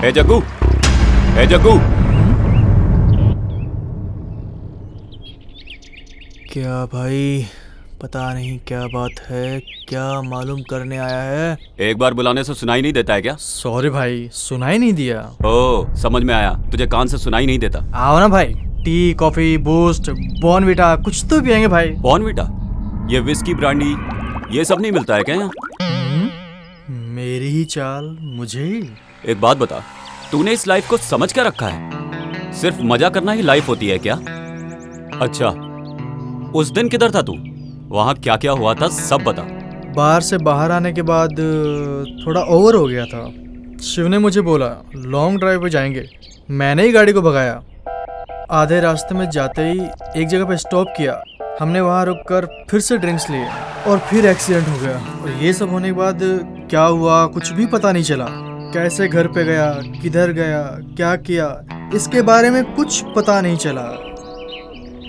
ए जग्गू, ए जग्गू। क्या भाई, पता नहीं क्या बात है, क्या मालूम करने आया है? एक बार बुलाने से सुनाई नहीं देता है क्या? सॉरी भाई, सुनाई नहीं दिया। ओ, समझ में आया, तुझे कान से सुनाई नहीं देता। आओ ना भाई, टी, कॉफी, बूस्ट, बॉर्नविटा कुछ तो पियेंगे भाई। बॉर्नविटा? ये विस्की, ब्रांडी, ये सब नहीं मिलता है क्या यहाँ? मेरी ही चाल, मुझे ही। एक बात बता, तूने इस लाइफ को समझ क्या रखा है? सिर्फ मजा करना ही लाइफ होती है क्या? अच्छा, उस दिन किधर था तू? वहाँ क्या क्या हुआ था सब बता। बाहर से बाहर आने के बाद थोड़ा ओवर हो गया था। शिव ने मुझे बोला लॉन्ग ड्राइव पे जाएंगे। मैंने ही गाड़ी को भगाया। आधे रास्ते में जाते ही एक जगह पे स्टॉप किया। हमने वहाँ रुककर फिर से ड्रिंक्स लिए और फिर एक्सीडेंट हो गया। और ये सब होने के बाद क्या हुआ कुछ भी पता नहीं चला। कैसे घर पे गया, किधर गया, क्या किया, इसके बारे में कुछ पता नहीं चला।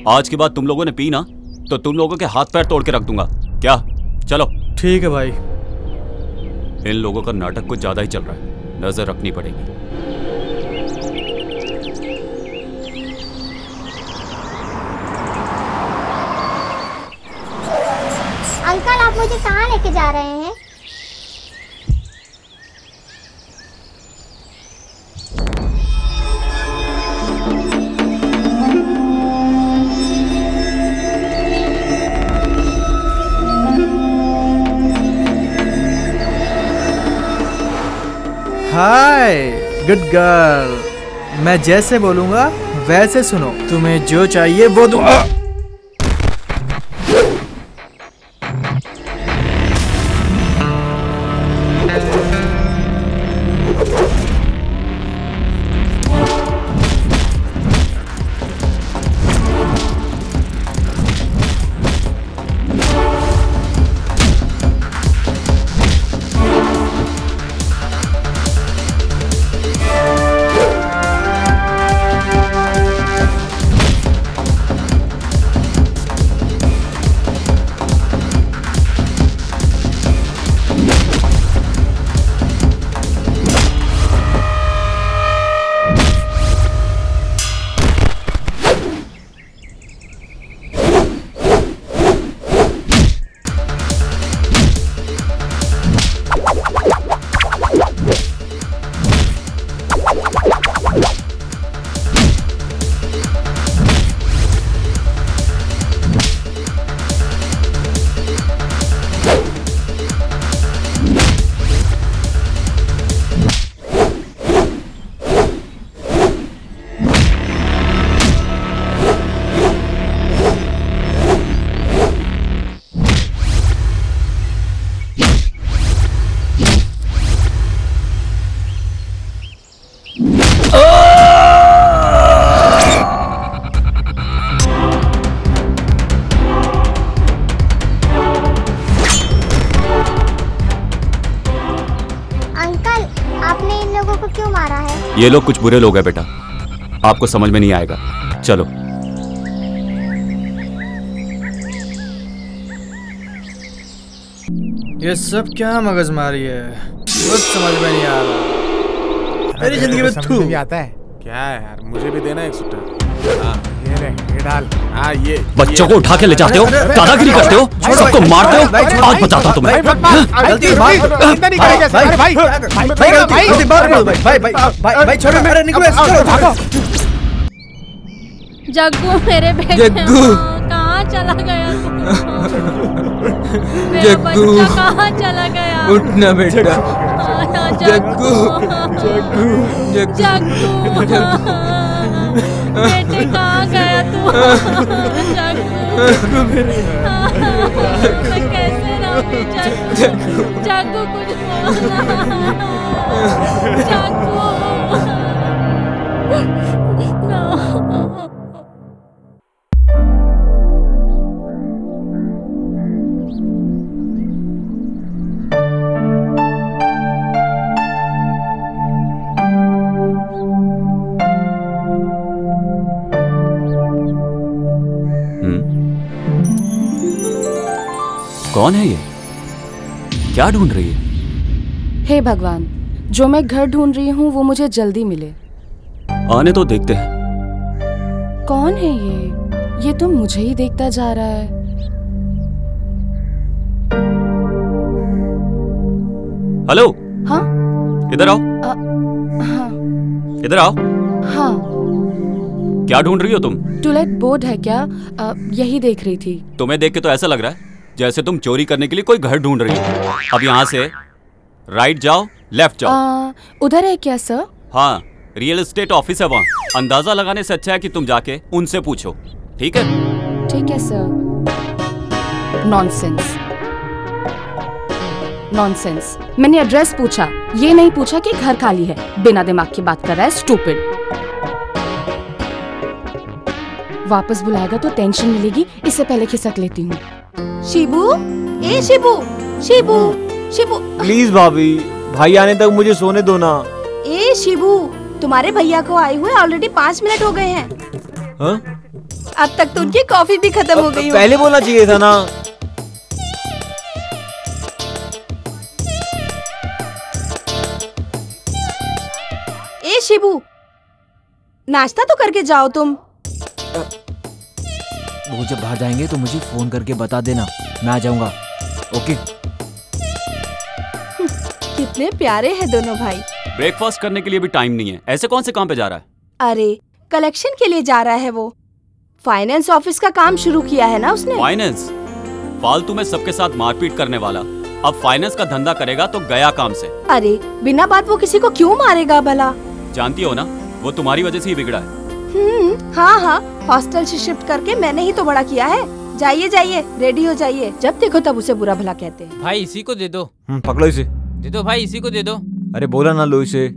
आज के बाद तुम लोगों ने पी ना तो तुम लोगों के हाथ पैर तोड़ के रख दूंगा। क्या? चलो। ठीक है भाई। इन लोगों का नाटक कुछ ज्यादा ही चल रहा है, नजर रखनी पड़ेगी। अंकल, आप मुझे कहाँ लेके जा रहे हैं? हाय गुड गर्ल, मैं जैसे बोलूंगा वैसे सुनो। तुम्हें जो चाहिए वो दूंगा। ये लोग कुछ बुरे लोग हैं बेटा, आपको समझ में नहीं आएगा। चलो। ये सब क्या मगजमारी है, कुछ समझ में नहीं आ रहा। मेरी जिंदगी में समझ में आता है क्या है यार? मुझे भी देना एक सूटर। ये ले, ये डाल। ये बच्चों को उठा के ले जाते हो, दादागिरी करते हो, सबको मारते हो। आज बताता हूं तुम्हें। गलती भाई, चिंता नहीं करेगा सर। भाई भाई छोड़ो, मेरे निकलो, चलो भागो। जग्गू मेरे बेटे, जग्गू कहाँ चला गया तू? जग्गू कहाँ चला गया? उठना बेटा। जग्गू, जग्गू बेटे कहाँ गया तू? जग्गू मैं कैसे रहूं? जग्गू कुछ बोलना। जग्गू कौन है ये? क्या ढूंढ रही है? हे भगवान, जो मैं घर ढूंढ रही हूँ वो मुझे जल्दी मिले। आने तो देखते हैं। कौन है ये तो मुझे ही देखता जा रहा है। हेलो। हाँ इधर आओ। हाँ इधर आओ। हाँ। क्या ढूंढ रही हो तुम? टूलेट बोर्ड है क्या? यही देख रही थी। तुम्हें देख के तो ऐसा लग रहा है जैसे तुम चोरी करने के लिए कोई घर ढूंढ रही हो। अब यहाँ से राइट जाओ, लेफ्ट जाओ। उधर है क्या सर? हाँ, रियल एस्टेट ऑफिस है वहाँ। अंदाजा लगाने से अच्छा है कि तुम जाके उनसे पूछो, ठीक है? ठीक है सर। Nonsense, nonsense. मैंने एड्रेस पूछा, ये नहीं पूछा कि घर खाली है। बिना दिमाग की बात कर रहा है, स्टूपिड। वापस बुलाएगा तो टेंशन मिलेगी, इससे पहले खिसक लेती हूँ। शिबू, ए शिबू, शिबू, शिबू। प्लीज भाभी, भाई आने तक मुझे सोने दो ना। ए शिबू, तुम्हारे भैया को आए हुए ऑलरेडी 5 मिनट हो गए हैं। हाँ? अब तक तो उनकी कॉफी भी खत्म हो गई। पहले बोलना चाहिए था ना। ए शिबू, नाश्ता तो करके जाओ तुम। वो जब बाहर जाएंगे तो मुझे फोन करके बता देना, मैं आ जाऊंगा। ओके। कितने प्यारे हैं दोनों भाई। ब्रेकफास्ट करने के लिए भी टाइम नहीं है। ऐसे कौन से काम पे जा रहा है? अरे कलेक्शन के लिए जा रहा है वो। फाइनेंस ऑफिस का काम शुरू किया है ना उसने। फाइनेंस? फालतू में सबके साथ मारपीट करने वाला अब फाइनेंस का धंधा करेगा तो गया काम से। अरे बिना बात वो किसी को क्यों मारेगा भला? जानती हो ना, वो तुम्हारी वजह से ही बिगड़ा है। हाँ हाँ, हॉस्टल से शिफ्ट करके मैंने ही तो बड़ा किया है। जाइए जाइए, रेडी हो जाइए। जब देखो तब उसे बुरा भला कहते हैं। भाई इसी को दे दो। पकड़ो इसे। दे दो भाई, इसी को दे दो। अरे बोला ना लो इसे।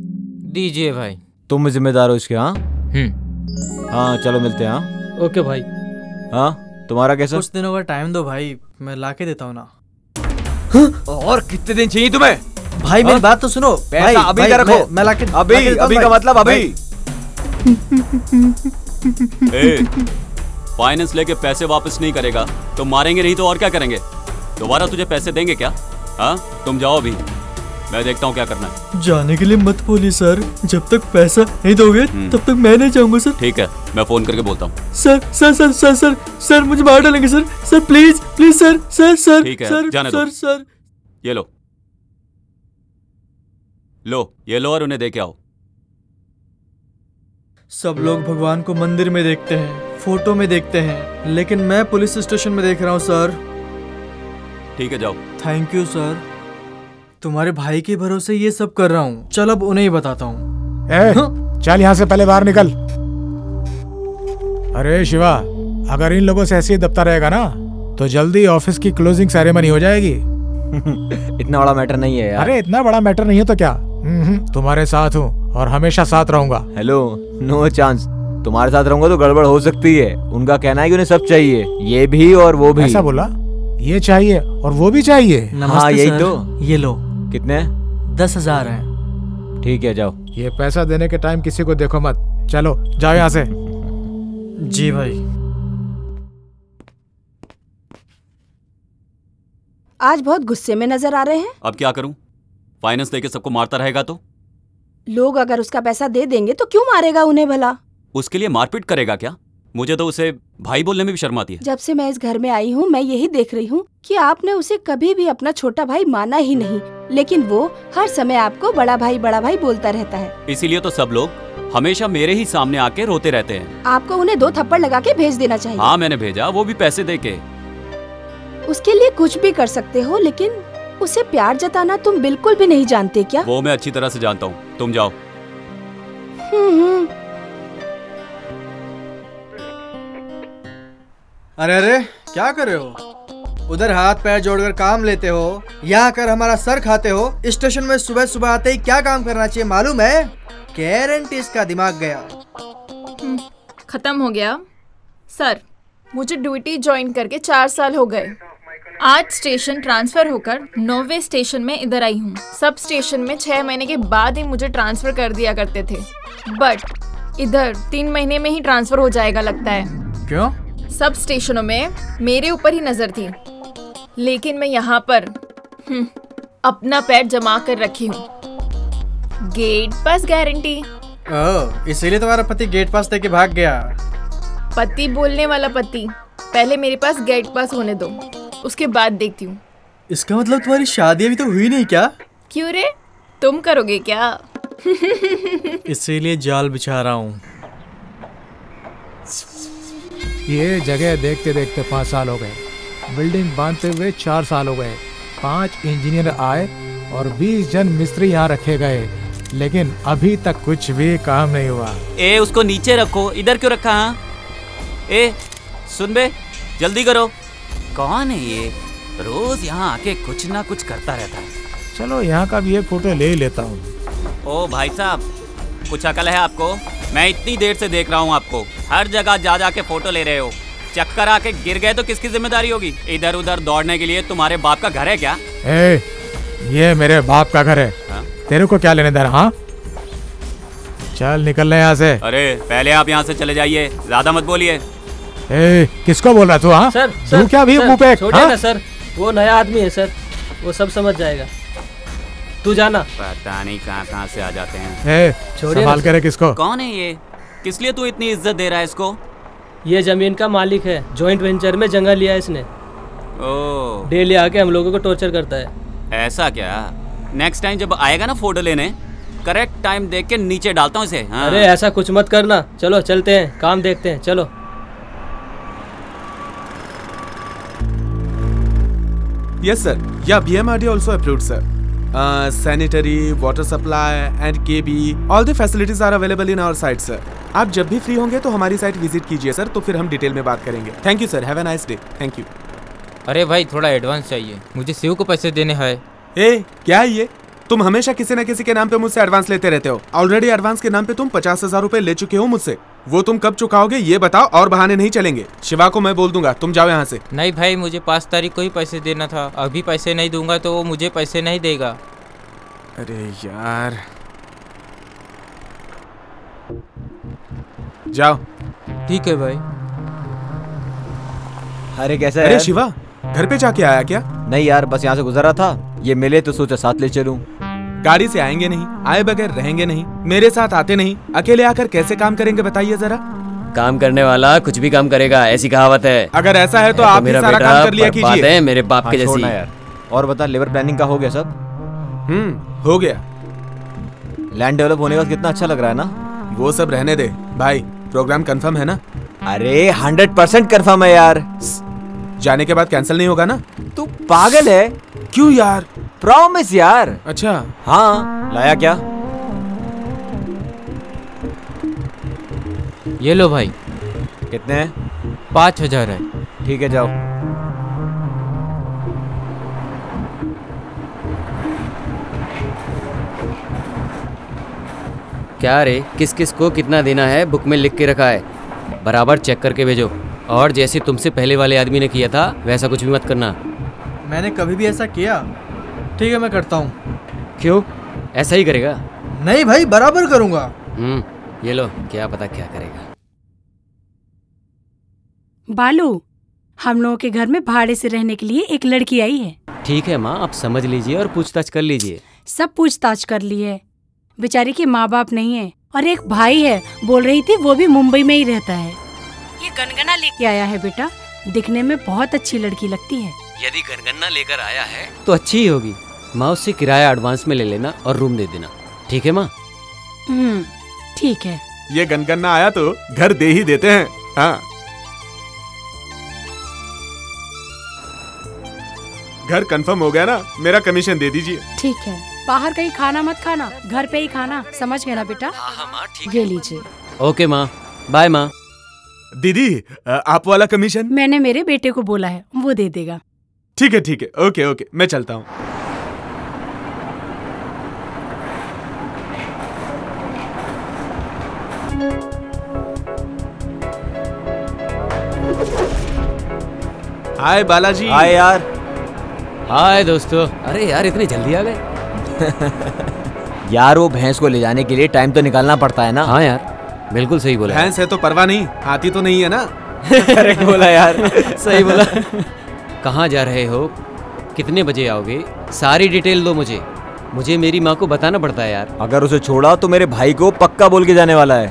दीजिए भाई। तुम जिम्मेदार हो इसके। हाँ हाँ, चलो मिलते हैं। हाँ ओके भाई। हाँ, तुम्हारा कैसा? कुछ दिनों का टाइम दो भाई, मैं लाके देता हूँ ना। और कितने दिन चाहिए तुम्हें? भाई मेरी बात तो सुनो। पैसा अभी का रखो। मैं लाके अभी का मतलब अभी। फाइनेंस लेके पैसे वापस नहीं करेगा तो मारेंगे, नहीं तो और क्या करेंगे? दोबारा तुझे पैसे देंगे क्या? हाँ, तुम जाओ अभी, मैं देखता हूँ क्या करना है। जाने के लिए मत बोलिए सर, जब तक पैसा नहीं दोगे तब तक मैं नहीं जाऊंगा सर। ठीक है, मैं फोन करके बोलता हूँ। Sir sir sir sir sir sir मुझे मार डालेंगे sir. Sir please please sir sir sir. ठीक है, सर, जाने सर, दो। सर ये लो ये लो और उन्हें दे के आओ। सब लोग भगवान को मंदिर में देखते हैं, फोटो में देखते हैं, लेकिन मैं पुलिस स्टेशन में देख रहा हूँ सर। ठीक है, जाओ। थैंक यू सर, तुम्हारे भाई के भरोसे ये सब कर रहा हूँ। चल अब उन्हें ही बताता हूँ। चल यहाँ से पहले बाहर निकल। अरे शिवा, अगर इन लोगों से ऐसे ही दबता रहेगा ना तो जल्दी ऑफिस की क्लोजिंग सेरेमनी हो जाएगी। इतना बड़ा मैटर नहीं है यार। अरे इतना बड़ा मैटर नहीं है तो क्या, तुम्हारे साथ हूँ और हमेशा साथ रहूंगा। Hello, no chance. तुम्हारे साथ रहूंगा तो गड़बड़ हो सकती है। उनका कहना है कि उन्हें सब चाहिए, ये भी और वो भी। ऐसा बोला? ये चाहिए और वो भी चाहिए? हाँ यही तो। ये लो। कितने? 10,000 है। ठीक है, जाओ। ये पैसा देने के टाइम किसी को देखो मत। चलो जाओ यहाँ से। जी भाई। आज बहुत गुस्से में नजर आ रहे हैं। अब क्या करूं? फाइनेंस लेके सबको मारता रहेगा तो? लोग अगर उसका पैसा दे देंगे तो क्यों मारेगा उन्हें भला? उसके लिए मारपीट करेगा क्या? मुझे तो उसे भाई बोलने में भी शर्म आती है। जब से मैं इस घर में आई हूँ मैं यही देख रही हूँ कि आपने उसे कभी भी अपना छोटा भाई माना ही नहीं, लेकिन वो हर समय आपको बड़ा भाई बोलता रहता है। इसीलिए तो सब लोग हमेशा मेरे ही सामने आके रोते रहते हैं। आपको उन्हें 2 थप्पड़ लगा के भेज देना चाहिए। हाँ मैंने भेजा, वो भी पैसे दे के। उसके लिए कुछ भी कर सकते हो, लेकिन उसे प्यार जताना तुम बिल्कुल भी नहीं जानते क्या? वो मैं अच्छी तरह से जानता हूँ, तुम जाओ। अरे अरे क्या कर रहे हो? उधर हाथ पैर जोड़कर काम लेते हो, यहाँ आकर हमारा सर खाते हो। स्टेशन में सुबह सुबह आते ही क्या काम करना चाहिए मालूम है? गारंटी इसका दिमाग गया। खत्म हो गया सर। मुझे ड्यूटी ज्वाइन करके 4 साल हो गए। आज स्टेशन ट्रांसफर होकर 9वें स्टेशन में इधर आई हूँ। सब स्टेशन में 6 महीने के बाद ही मुझे ट्रांसफर कर दिया करते थे, बट इधर 3 महीने में ही ट्रांसफर हो जाएगा लगता है। क्यों? सब स्टेशनों में मेरे ऊपर ही नजर थी, लेकिन मैं यहाँ पर अपना पैर जमा कर रखी हूँ। गेट पास गारंटी। ओह, इसीलिए तुम्हारा पति गेट पास देके भाग गया। पति बोलने वाला पति, पहले मेरे पास गेट पास होने दो, उसके बाद देखती हूँ। इसका मतलब तुम्हारी शादी अभी तो हुई नहीं क्या? क्यों रे, तुम करोगे क्या? इसीलिए जाल बिछा रहा हूँ। ये जगह देखते देखते 5 साल हो गए, बिल्डिंग बांधते हुए 4 साल हो गए, 5 इंजीनियर आए और 20 जन मिस्त्री यहाँ रखे गए, लेकिन अभी तक कुछ भी काम नहीं हुआ। ए उसको नीचे रखो, इधर क्यों रखा? हाँ ए सुन बे, जल्दी करो। कौन है ये? रोज यहाँ आके कुछ ना कुछ करता रहता है। चलो यहाँ का भी एक फोटो ले लेता हूँ। ओ भाई साहब, कुछ अकल है आपको? मैं इतनी देर से देख रहा हूँ आपको, हर जगह जा जा के फोटो ले रहे हो। चक्कर आके गिर गए तो किसकी जिम्मेदारी होगी? इधर उधर दौड़ने के लिए तुम्हारे बाप का घर है क्या? ए, ये मेरे बाप का घर है। हाँ? तेरे को क्या लेने दे रहा? हाँ, चल निकल ले यहाँ से। अरे पहले आप यहाँ से चले जाइए, ज्यादा मत बोलिए। ए, किसको बोल रहा तू? हाँ सर, तू क्या भी मुंह पे? छोड़िए ना सर, वो नया आदमी है सर, वो सब समझ जाएगा। तू जाना। पता नहीं कहाँ से आ जाते हैं। ए, संभाल के रख इसको। कौन है ये? किस लिए तू इतनी इज्जत दे रहा है इसको? ये जमीन का मालिक है, जॉइंट वेंचर में जगह लिया है इसने। ओह, डेली आके हम लोगों को टॉर्चर करता है। ऐसा क्या? नेक्स्ट टाइम जब आएगा ना फोटो लेने, करेक्ट टाइम देख के नीचे डालता हूँ इसे। हाँ। अरे ऐसा कुछ मत करना, चलो चलते हैं, काम देखते हैं, चलो। Yes sir, yeah, BMRD also approved sir. Sanitary, water supply and KB, all the facilities are available in our site sir. आप जब भी फ्री होंगे तो हमारी साइट विजिट कीजिए सर, तो फिर हम डिटेल में बात करेंगे। Thank you sir, have a nice day. Thank you. अरे भाई थोड़ा एडवांस चाहिए, मुझे शिव को पैसे देने हैं। ए क्या है ये? तुम हमेशा किसी न किसी के नाम पे मुझसे एडवांस लेते रहते हो। ऑलरेडी एडवांस के नाम पे तुम 50,000 रुपए ले चुके हो मुझसे। वो तुम कब चुकाओगे ये बताओ, और बहाने नहीं चलेंगे। शिवा को मैं बोल दूंगा, तुम जाओ यहाँ से। नहीं भाई, मुझे 5 तारीख को ही पैसे देना था, अभी पैसे नहीं दूंगा तो वो मुझे पैसे नहीं देगा। अरे यार, जाओ। ठीक है भाई। अरे कैसा है? अरे शिवा, घर पे जाके आया क्या? नहीं यार, बस यहाँ से गुजर रहा था, ये मिले तो सोचा साथ ले चलूं। गाड़ी से आएंगे नहीं, आए बगैर रहेंगे नहीं, मेरे साथ आते नहीं, अकेले आकर कैसे काम करेंगे बताइए जरा। काम करने वाला कुछ भी काम करेगा, ऐसी कहावत है। अगर ऐसा है तो आप ही सारा काम कर लिया कीजिए। है मेरे बाप के जैसी। यार। और बता, लेबर प्लानिंग का हो गया सब? हो गया। लैंड डेवलप होने का कितना अच्छा लग रहा है ना? वो सब रहने दे भाई, प्रोग्राम कंफर्म है ना? अरे 100% कंफर्म है यार। जाने के बाद कैंसिल नहीं होगा ना? तू पागल है? क्यों यार? प्रॉमिस यार। अच्छा हाँ, लाया क्या? ये लो भाई। कितने हैं? 5,000 है। ठीक है, जाओ। क्या रे, किस किस को कितना देना है बुक में लिख के रखा है, बराबर चेक करके भेजो। और जैसे तुमसे पहले वाले आदमी ने किया था वैसा कुछ भी मत करना। मैंने कभी भी ऐसा किया? ठीक है, मैं करता हूँ। क्यों, ऐसा ही करेगा? नहीं भाई, बराबर करूँगा। ये लो, क्या पता क्या करेगा। बालू, हम लोगों के घर में भाड़े से रहने के लिए एक लड़की आई है। ठीक है माँ, आप समझ लीजिए और पूछताछ कर लीजिए। सब पूछताछ कर ली है। बेचारी के माँ बाप नहीं है और एक भाई है, बोल रही थी वो भी मुंबई में ही रहता है। ये गनगना लेके आया है बेटा, दिखने में बहुत अच्छी लड़की लगती है। यदि गनगना लेकर आया है तो अच्छी ही होगी। माँ, उससे किराया एडवांस में ले लेना और रूम दे देना। ठीक है माँ? ठीक है। ये गनगना आया तो घर दे ही देते हैं। हाँ, घर कंफर्म हो गया ना, मेरा कमीशन दे दीजिए। ठीक है, बाहर कहीं खाना मत खाना, घर पे ही खाना, समझ गए ना बेटा? हाँ माँ, ठीक ये लीजिए। ओके माँ, बाय माँ। दीदी, आप वाला कमीशन? मैंने मेरे बेटे को बोला है, वो दे देगा। ठीक है ठीक है, ओके ओके, मैं चलता हूँ। हाय बालाजी। हाय यार। हाय दोस्तों। अरे यार, इतनी जल्दी आ गए? यार, वो भैंस को ले जाने के लिए टाइम तो निकालना पड़ता है ना। हाँ यार, बिल्कुल सही बोला। भैंस है तो परवाह नहीं, हाथी तो नहीं है ना। करेक्ट बोला यार, सही बोला। कहाँ जा रहे हो, कितने बजे आओगे, सारी डिटेल दो मुझे। मुझे मेरी माँ को बताना पड़ता है यार। अगर उसे छोड़ा तो मेरे भाई को पक्का बोल के जाने वाला है।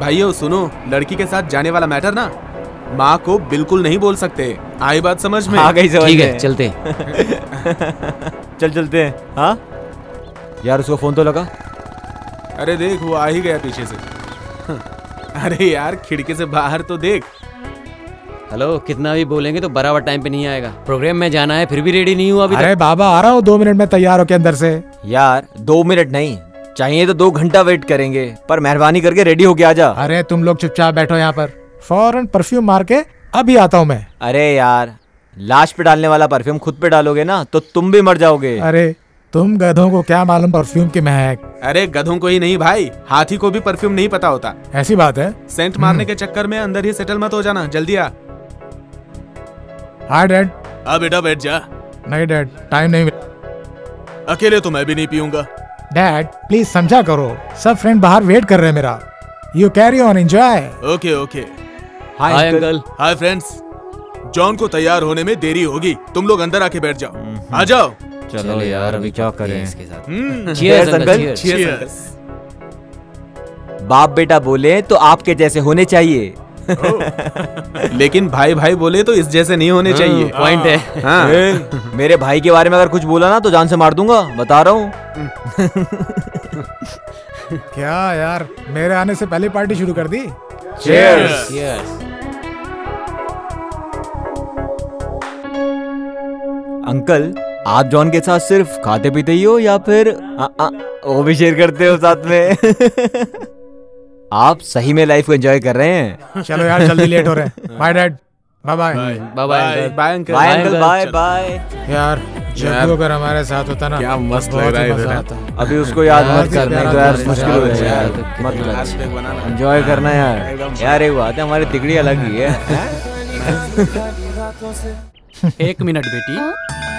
भाइयों सुनो, लड़की के साथ जाने वाला मैटर ना माँ को बिल्कुल नहीं बोल सकते। आई बात समझ में? आ गई समझ में। ठीक है चलते। चलते हैं। हाँ यार उसको फोन तो लगा। अरे देख वो आ ही गया पीछे से। अरे यार खिड़की से बाहर तो देख। हेलो, कितना भी बोलेंगे तो बराबर टाइम पे नहीं आएगा। प्रोग्राम में जाना है फिर भी रेडी नहीं हुआ अभी अरे तक। बाबा आ रहा हूँ 2 मिनट में तैयार हो के अंदर से। यार 2 मिनट नहीं, चाहिए तो 2 घंटा वेट करेंगे, पर मेहरबानी करके रेडी होके आ जा। अरे तुम लोग चुपचाप बैठो यहाँ पर, फौरन परफ्यूम मार के अभी आता हूँ मैं। अरे यार लाश पे डालने वाला परफ्यूम खुद पे डालोगे ना तो तुम भी मर जाओगे। अरे तुम गधों को क्या मालूम परफ्यूम की महक। अरे गधों को ही नहीं भाई, हाथी को भी परफ्यूम नहीं पता होता। ऐसी बात है? सेंट मारने के चक्कर में अंदर ही सेटल मत हो जाना, जल्दी आ। Hi dad. आ बेटा बैठ जा। नहीं डैड, टाइम नहीं मिला। अकेले तो मैं भी नहीं पीऊंगा। डैड प्लीज समझा करो, सब फ्रेंड बाहर वेट कर रहे हैं मेरा। You carry on, enjoy. Okay okay. Hi uncle. Hi friends. John को तैयार होने में देरी होगी, तुम लोग अंदर आके बैठ जाओ। आ जाओ। चलो यार अभी क्या करें इसके साथ। Cheers uncle. चीयर्स। बाप बेटा बोले तो आपके जैसे होने चाहिए। लेकिन भाई भाई बोले तो इस जैसे नहीं होने चाहिए। पॉइंट है। हाँ। मेरे भाई के बारे में अगर कुछ बोला ना तो जान से मार दूंगा, बता रहा हूँ। क्या यार, मेरे आने से पहले पार्टी शुरू कर दी। चीयर्स। अंकल आप जॉन के साथ सिर्फ खाते पीते ही हो या फिर वो भी शेयर करते हो साथ में? आप सही में लाइफ को एंजॉय कर रहे हैं। चलो यार जल्दी लेट हो रहे हैं। Bye dad. Bye bye. Bye bye. Bye uncle. Bye uncle. Bye bye. यार जब अगर हमारे साथ होता ना क्या मस्त बहुत लग रहा ही है मजा इधर। आता। अभी उसको याद मत कर, नहीं तो यार मुश्किल हो यार, जाएगा। मत एंजॉय करना यार। यार एक बात है, हमारी तिकड़ी अलग ही है। 1 मिनट बेटी,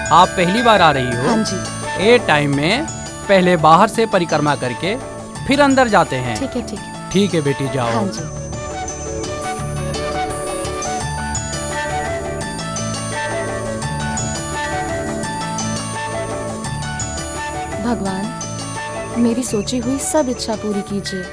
आप पहली बार आ रही हो? हाँ जी। ए टाइम में पहले बाहर से परिक्रमा करके फिर अंदर जाते हैं। ठीक है ठीक है। ठीक है बेटी जाओ। हाँ जी। भगवान मेरी सोची हुई सब इच्छा पूरी कीजिए।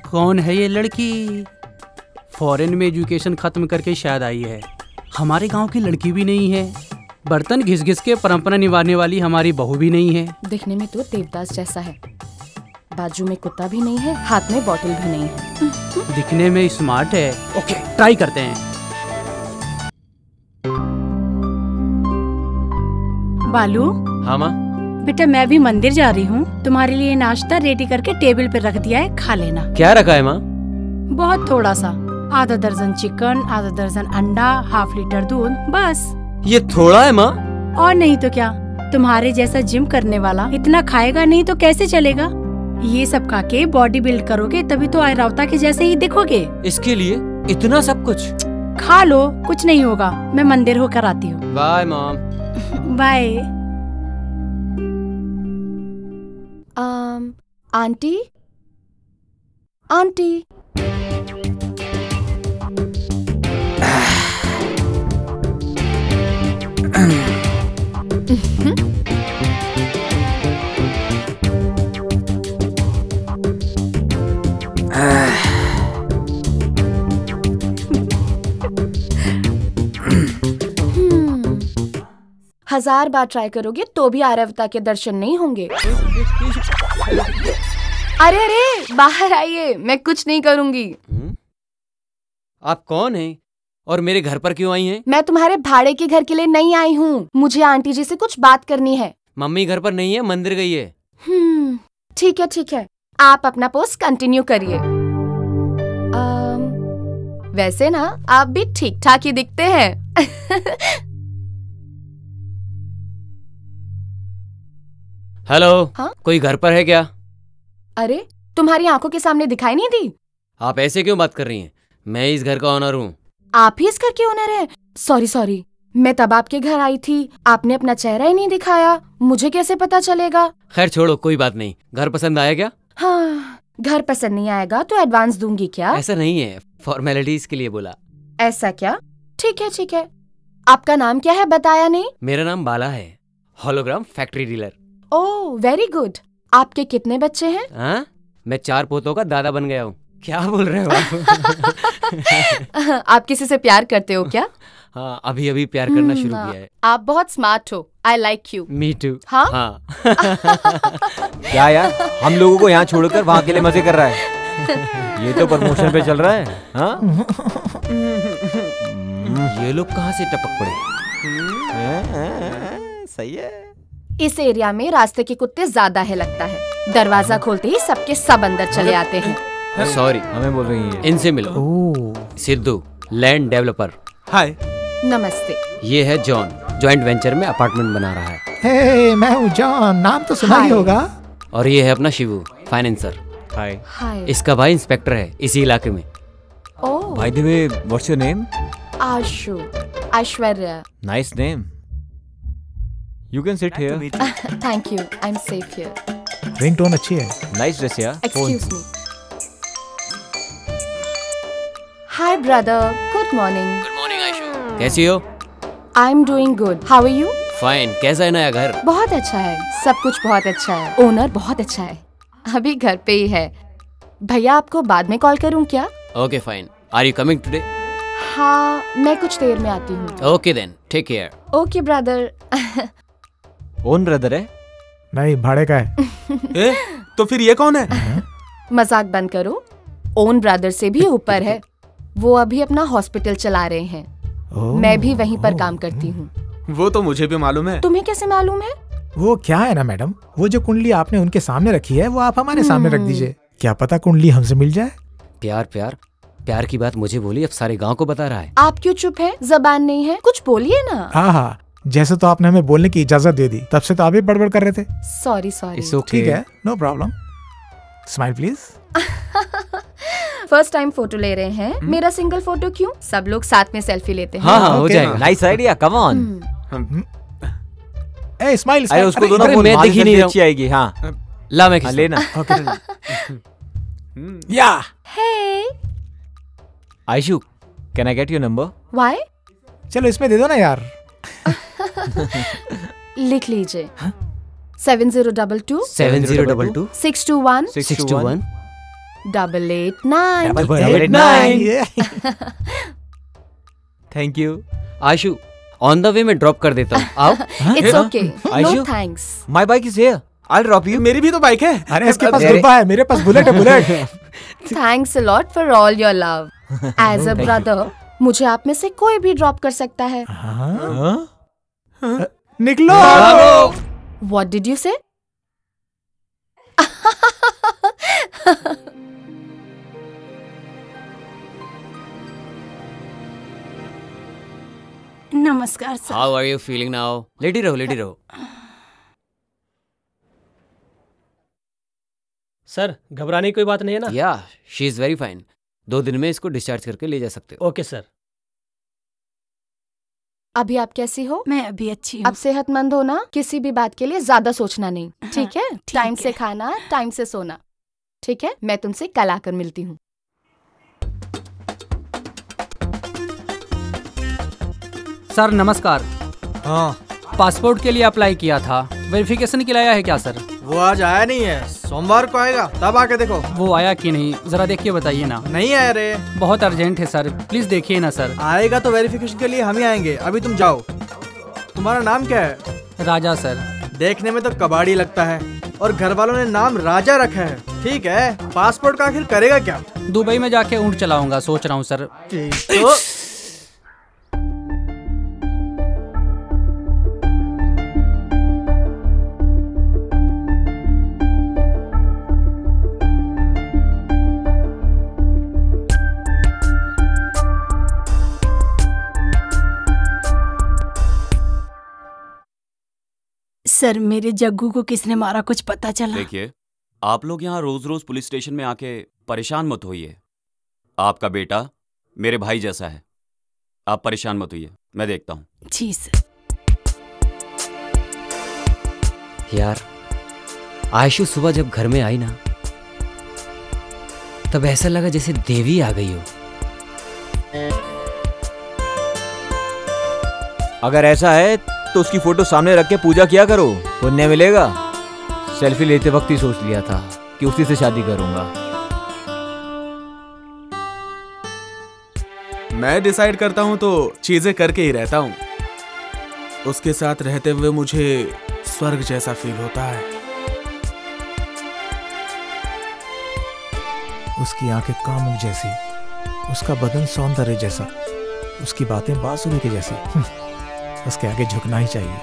कौन है ये लड़की? फॉरेन में एजुकेशन खत्म करके शायद आई है। हमारे गांव की लड़की भी नहीं है। बर्तन घिस घिस के परंपरा निभाने वाली हमारी बहू भी नहीं है। दिखने में तो देवदास जैसा है, बाजू में कुत्ता भी नहीं है, हाथ में बोतल भी नहीं है। दिखने में स्मार्ट है। ओके ट्राई करते हैं। बालू। हाँ माँ। बेटा मैं भी मंदिर जा रही हूँ, तुम्हारे लिए नाश्ता रेडी करके टेबल पे रख दिया है, खा लेना। क्या रखा है माँ? बहुत थोड़ा सा, आधा दर्जन चिकन, आधा दर्जन अंडा, ½ लीटर दूध, बस। ये थोड़ा है माँ? और नहीं तो क्या, तुम्हारे जैसा जिम करने वाला इतना खाएगा नहीं तो कैसे चलेगा। ये सब खा के बॉडी बिल्ड करोगे तभी तो आयरावता के जैसे ही दिखोगे। इसके लिए इतना सब कुछ? खा लो, कुछ नहीं होगा। मैं मंदिर होकर आती हूँ। Bye mom. Bye. Aunty aunty. हजार बार ट्राई करोगे तो भी आर्यवता के दर्शन नहीं होंगे। अरे अरे बाहर आइए, मैं कुछ नहीं करूंगी। आप कौन हैं और मेरे घर पर क्यों आई हैं? मैं तुम्हारे भाड़े के घर के लिए नहीं आई हूँ, मुझे आंटी जी से कुछ बात करनी है। मम्मी घर पर नहीं है, मंदिर गई है। ठीक है ठीक है, आप अपना पोस्ट कंटिन्यू करिए। वैसे ना आप भी ठीक ठाक ही दिखते हैं। हेलो। हाँ? कोई घर पर है क्या? अरे तुम्हारी आंखों के सामने दिखाई नहीं दी? आप ऐसे क्यों बात कर रही हैं? मैं इस घर का ओनर हूँ। आप ही इस घर के ओनर हैं? सॉरी सॉरी, मैं तब आपके घर आई थी, आपने अपना चेहरा ही नहीं दिखाया, मुझे कैसे पता चलेगा? खैर छोड़ो, कोई बात नहीं। घर पसंद आया क्या? हाँ, घर पसंद नहीं आएगा तो एडवांस दूंगी क्या? ऐसा नहीं है, फॉर्मेलिटीज के लिए बोला। ऐसा क्या? ठीक है ठीक है। आपका नाम क्या है बताया नहीं? मेरा नाम बाला है, hologram factory dealer. Oh very good. आपके कितने बच्चे हैं? हाँ, मैं 4 पोतों का दादा बन गया हूँ। क्या बोल रहे हो आप? आप किसी से प्यार करते हो क्या? हाँ, अभी अभी प्यार करना शुरू किया है। आप बहुत स्मार्ट हो, I like you. Me too. हाँ? क्या यार, हम लोगों को यहाँ छोड़कर वहाँ के लिए मजे कर रहा है। ये तो प्रमोशन पे चल रहा है। हाँ? ये लोग कहाँ से टपक पड़े? सही है। इस एरिया में रास्ते के कुत्ते ज्यादा है लगता है। दरवाजा खोलते ही सबके सब अंदर चले आते हैं। सॉरी, हमें बोल रही है। इनसे मिलो। Sidhu, land developer. हाय। नमस्ते। ये है जॉन, जॉइंट वेंचर में अपार्टमेंट बना रहा है। हे, मैं हूँ जॉन, नाम तो सुना ही होगा। और ये है अपना शिवू, फाइनेंसर। हाय। हाय। इसका भाई इंस्पेक्टर है इसी इलाके में। Oh. By the way, what's your name? Ashu, Aishwarya. Nice name. You can sit here. Thank you. I'm safe here. Ringtone अच्छी है। Nice dress, yeah. Excuse me. Hi brother. Good morning. Good morning Aishu. कैसी हो? I'm doing good. How are you? Fine. कैसा है नया घर? बहुत अच्छा है, सब कुछ बहुत अच्छा है। ओनर बहुत अच्छा है, अभी घर पे ही है। भैया आपको बाद में कॉल करूं क्या? Okay fine. Are you coming today? हाँ, मैं कुछ देर में आती हूँ। Okay then, take care. Okay brother. Own brother है? नहीं, भाड़े का है। तो फिर ये कौन है? मजाक बंद करो, ओन ब्रदर से भी ऊपर है। वो अभी अपना हॉस्पिटल चला रहे हैं। मैं भी वहीं पर काम करती हूँ। वो तो मुझे भी मालूम है। तुम्हें कैसे मालूम है? वो क्या है ना मैडम, वो जो कुंडली आपने उनके सामने रखी है वो आप हमारे सामने रख दीजिए। क्या पता कुंडली हमसे मिल जाए। प्यार प्यार प्यार की बात मुझे बोली, अब सारे गांव को बता रहा है। आप क्यों चुप है? जबान नहीं है, कुछ बोलिए ना। हाँ हाँ, जैसे तो आपने हमें बोलने की इजाजत दे दी, तब से तो आप भी बड़बड़ कर रहे थे। Sorry sorry. ठीक है, no problem. Smile please. First time photo ले रहे हैं, मेरा सिंगल फोटो क्यों? सब लोग साथ में सेल्फी लेते हैं। हाँ, हो जाएगा। Nice idea, come on. A smile. अरे उसको दोनों बोल, मैं दिख ही नहीं अच्छी आएगी। हाँ ला, मैं लेना। या hey Ayshu, can I get your number? Why? चलो इसमें दे दो ना यार। लिख लीजिए। 7022 7022 621 621 889। Thank you Ayshu. On the way में ड्रॉप कर देता हूँ, आओ। It's okay, no thanks. My bike is here, I will drop you. मेरी भी तो बाइक है। अरे इसके पास डब्बा है, मेरे पास बुलेट है, Bullet. Thanks a lot for all your love. As a brother मुझे आप में से कोई भी ड्रॉप कर सकता है। निकलो। What did you say? नमस्कार sir. How are you feeling now? लेटी रहो, लेटी रहो। सर, घबराने की कोई बात नहीं है ना? या, शी इज वेरी फाइन। 2 दिन में इसको डिस्चार्ज करके ले जा सकते हो। Okay sir. अभी आप कैसी हो? मैं अभी अच्छी हूँ। अब सेहतमंद हो ना, किसी भी बात के लिए ज्यादा सोचना नहीं, ठीक है? टाइम से खाना, टाइम से सोना, ठीक है? मैं तुमसे कल आकर मिलती हूँ। सर नमस्कार। हाँ, पासपोर्ट के लिए अप्लाई किया था, वेरिफिकेशन के लिए आया है क्या सर? वो आज आया नहीं है, सोमवार को आएगा, तब आके देखो। वो आया कि नहीं, जरा देखिए बताइए ना। नहीं आया रे। बहुत अर्जेंट है सर, प्लीज देखिए ना सर। आएगा तो वेरिफिकेशन के लिए हम ही आएंगे, अभी तुम जाओ। तुम्हारा नाम क्या है? राजा सर। देखने में तो कबाड़ी लगता है, और घर वालों ने नाम राजा रखा है। ठीक है, पासपोर्ट का आखिर करेगा क्या? दुबई में जाके ऊँट चलाऊंगा सोच रहा हूँ सर। तो सर, मेरे जग्गू को किसने मारा, कुछ पता चला? देखिए, आप लोग यहाँ रोज रोज पुलिस स्टेशन में आके परेशान मत होइए। आपका बेटा मेरे भाई जैसा है, आप परेशान मत होइए, मैं देखता हूँ। जी सर। यार आयशु सुबह जब घर में आई ना, तब ऐसा लगा जैसे देवी आ गई हो। अगर ऐसा है तो उसकी फोटो सामने रख के पूजा किया करो, पुण्य मिलेगा। सेल्फी लेते वक्त ही सोच लिया था कि उसी से शादी करूंगा। मैं डिसाइड करता हूं तो चीजें करके ही रहता हूं। उसके साथ रहते हुए मुझे स्वर्ग जैसा फील होता है। उसकी आंखें कामुक जैसी, उसका बदन सौंदर्य जैसा, उसकी बातें बांसुरी के जैसी। उसके आगे झुकना ही चाहिए।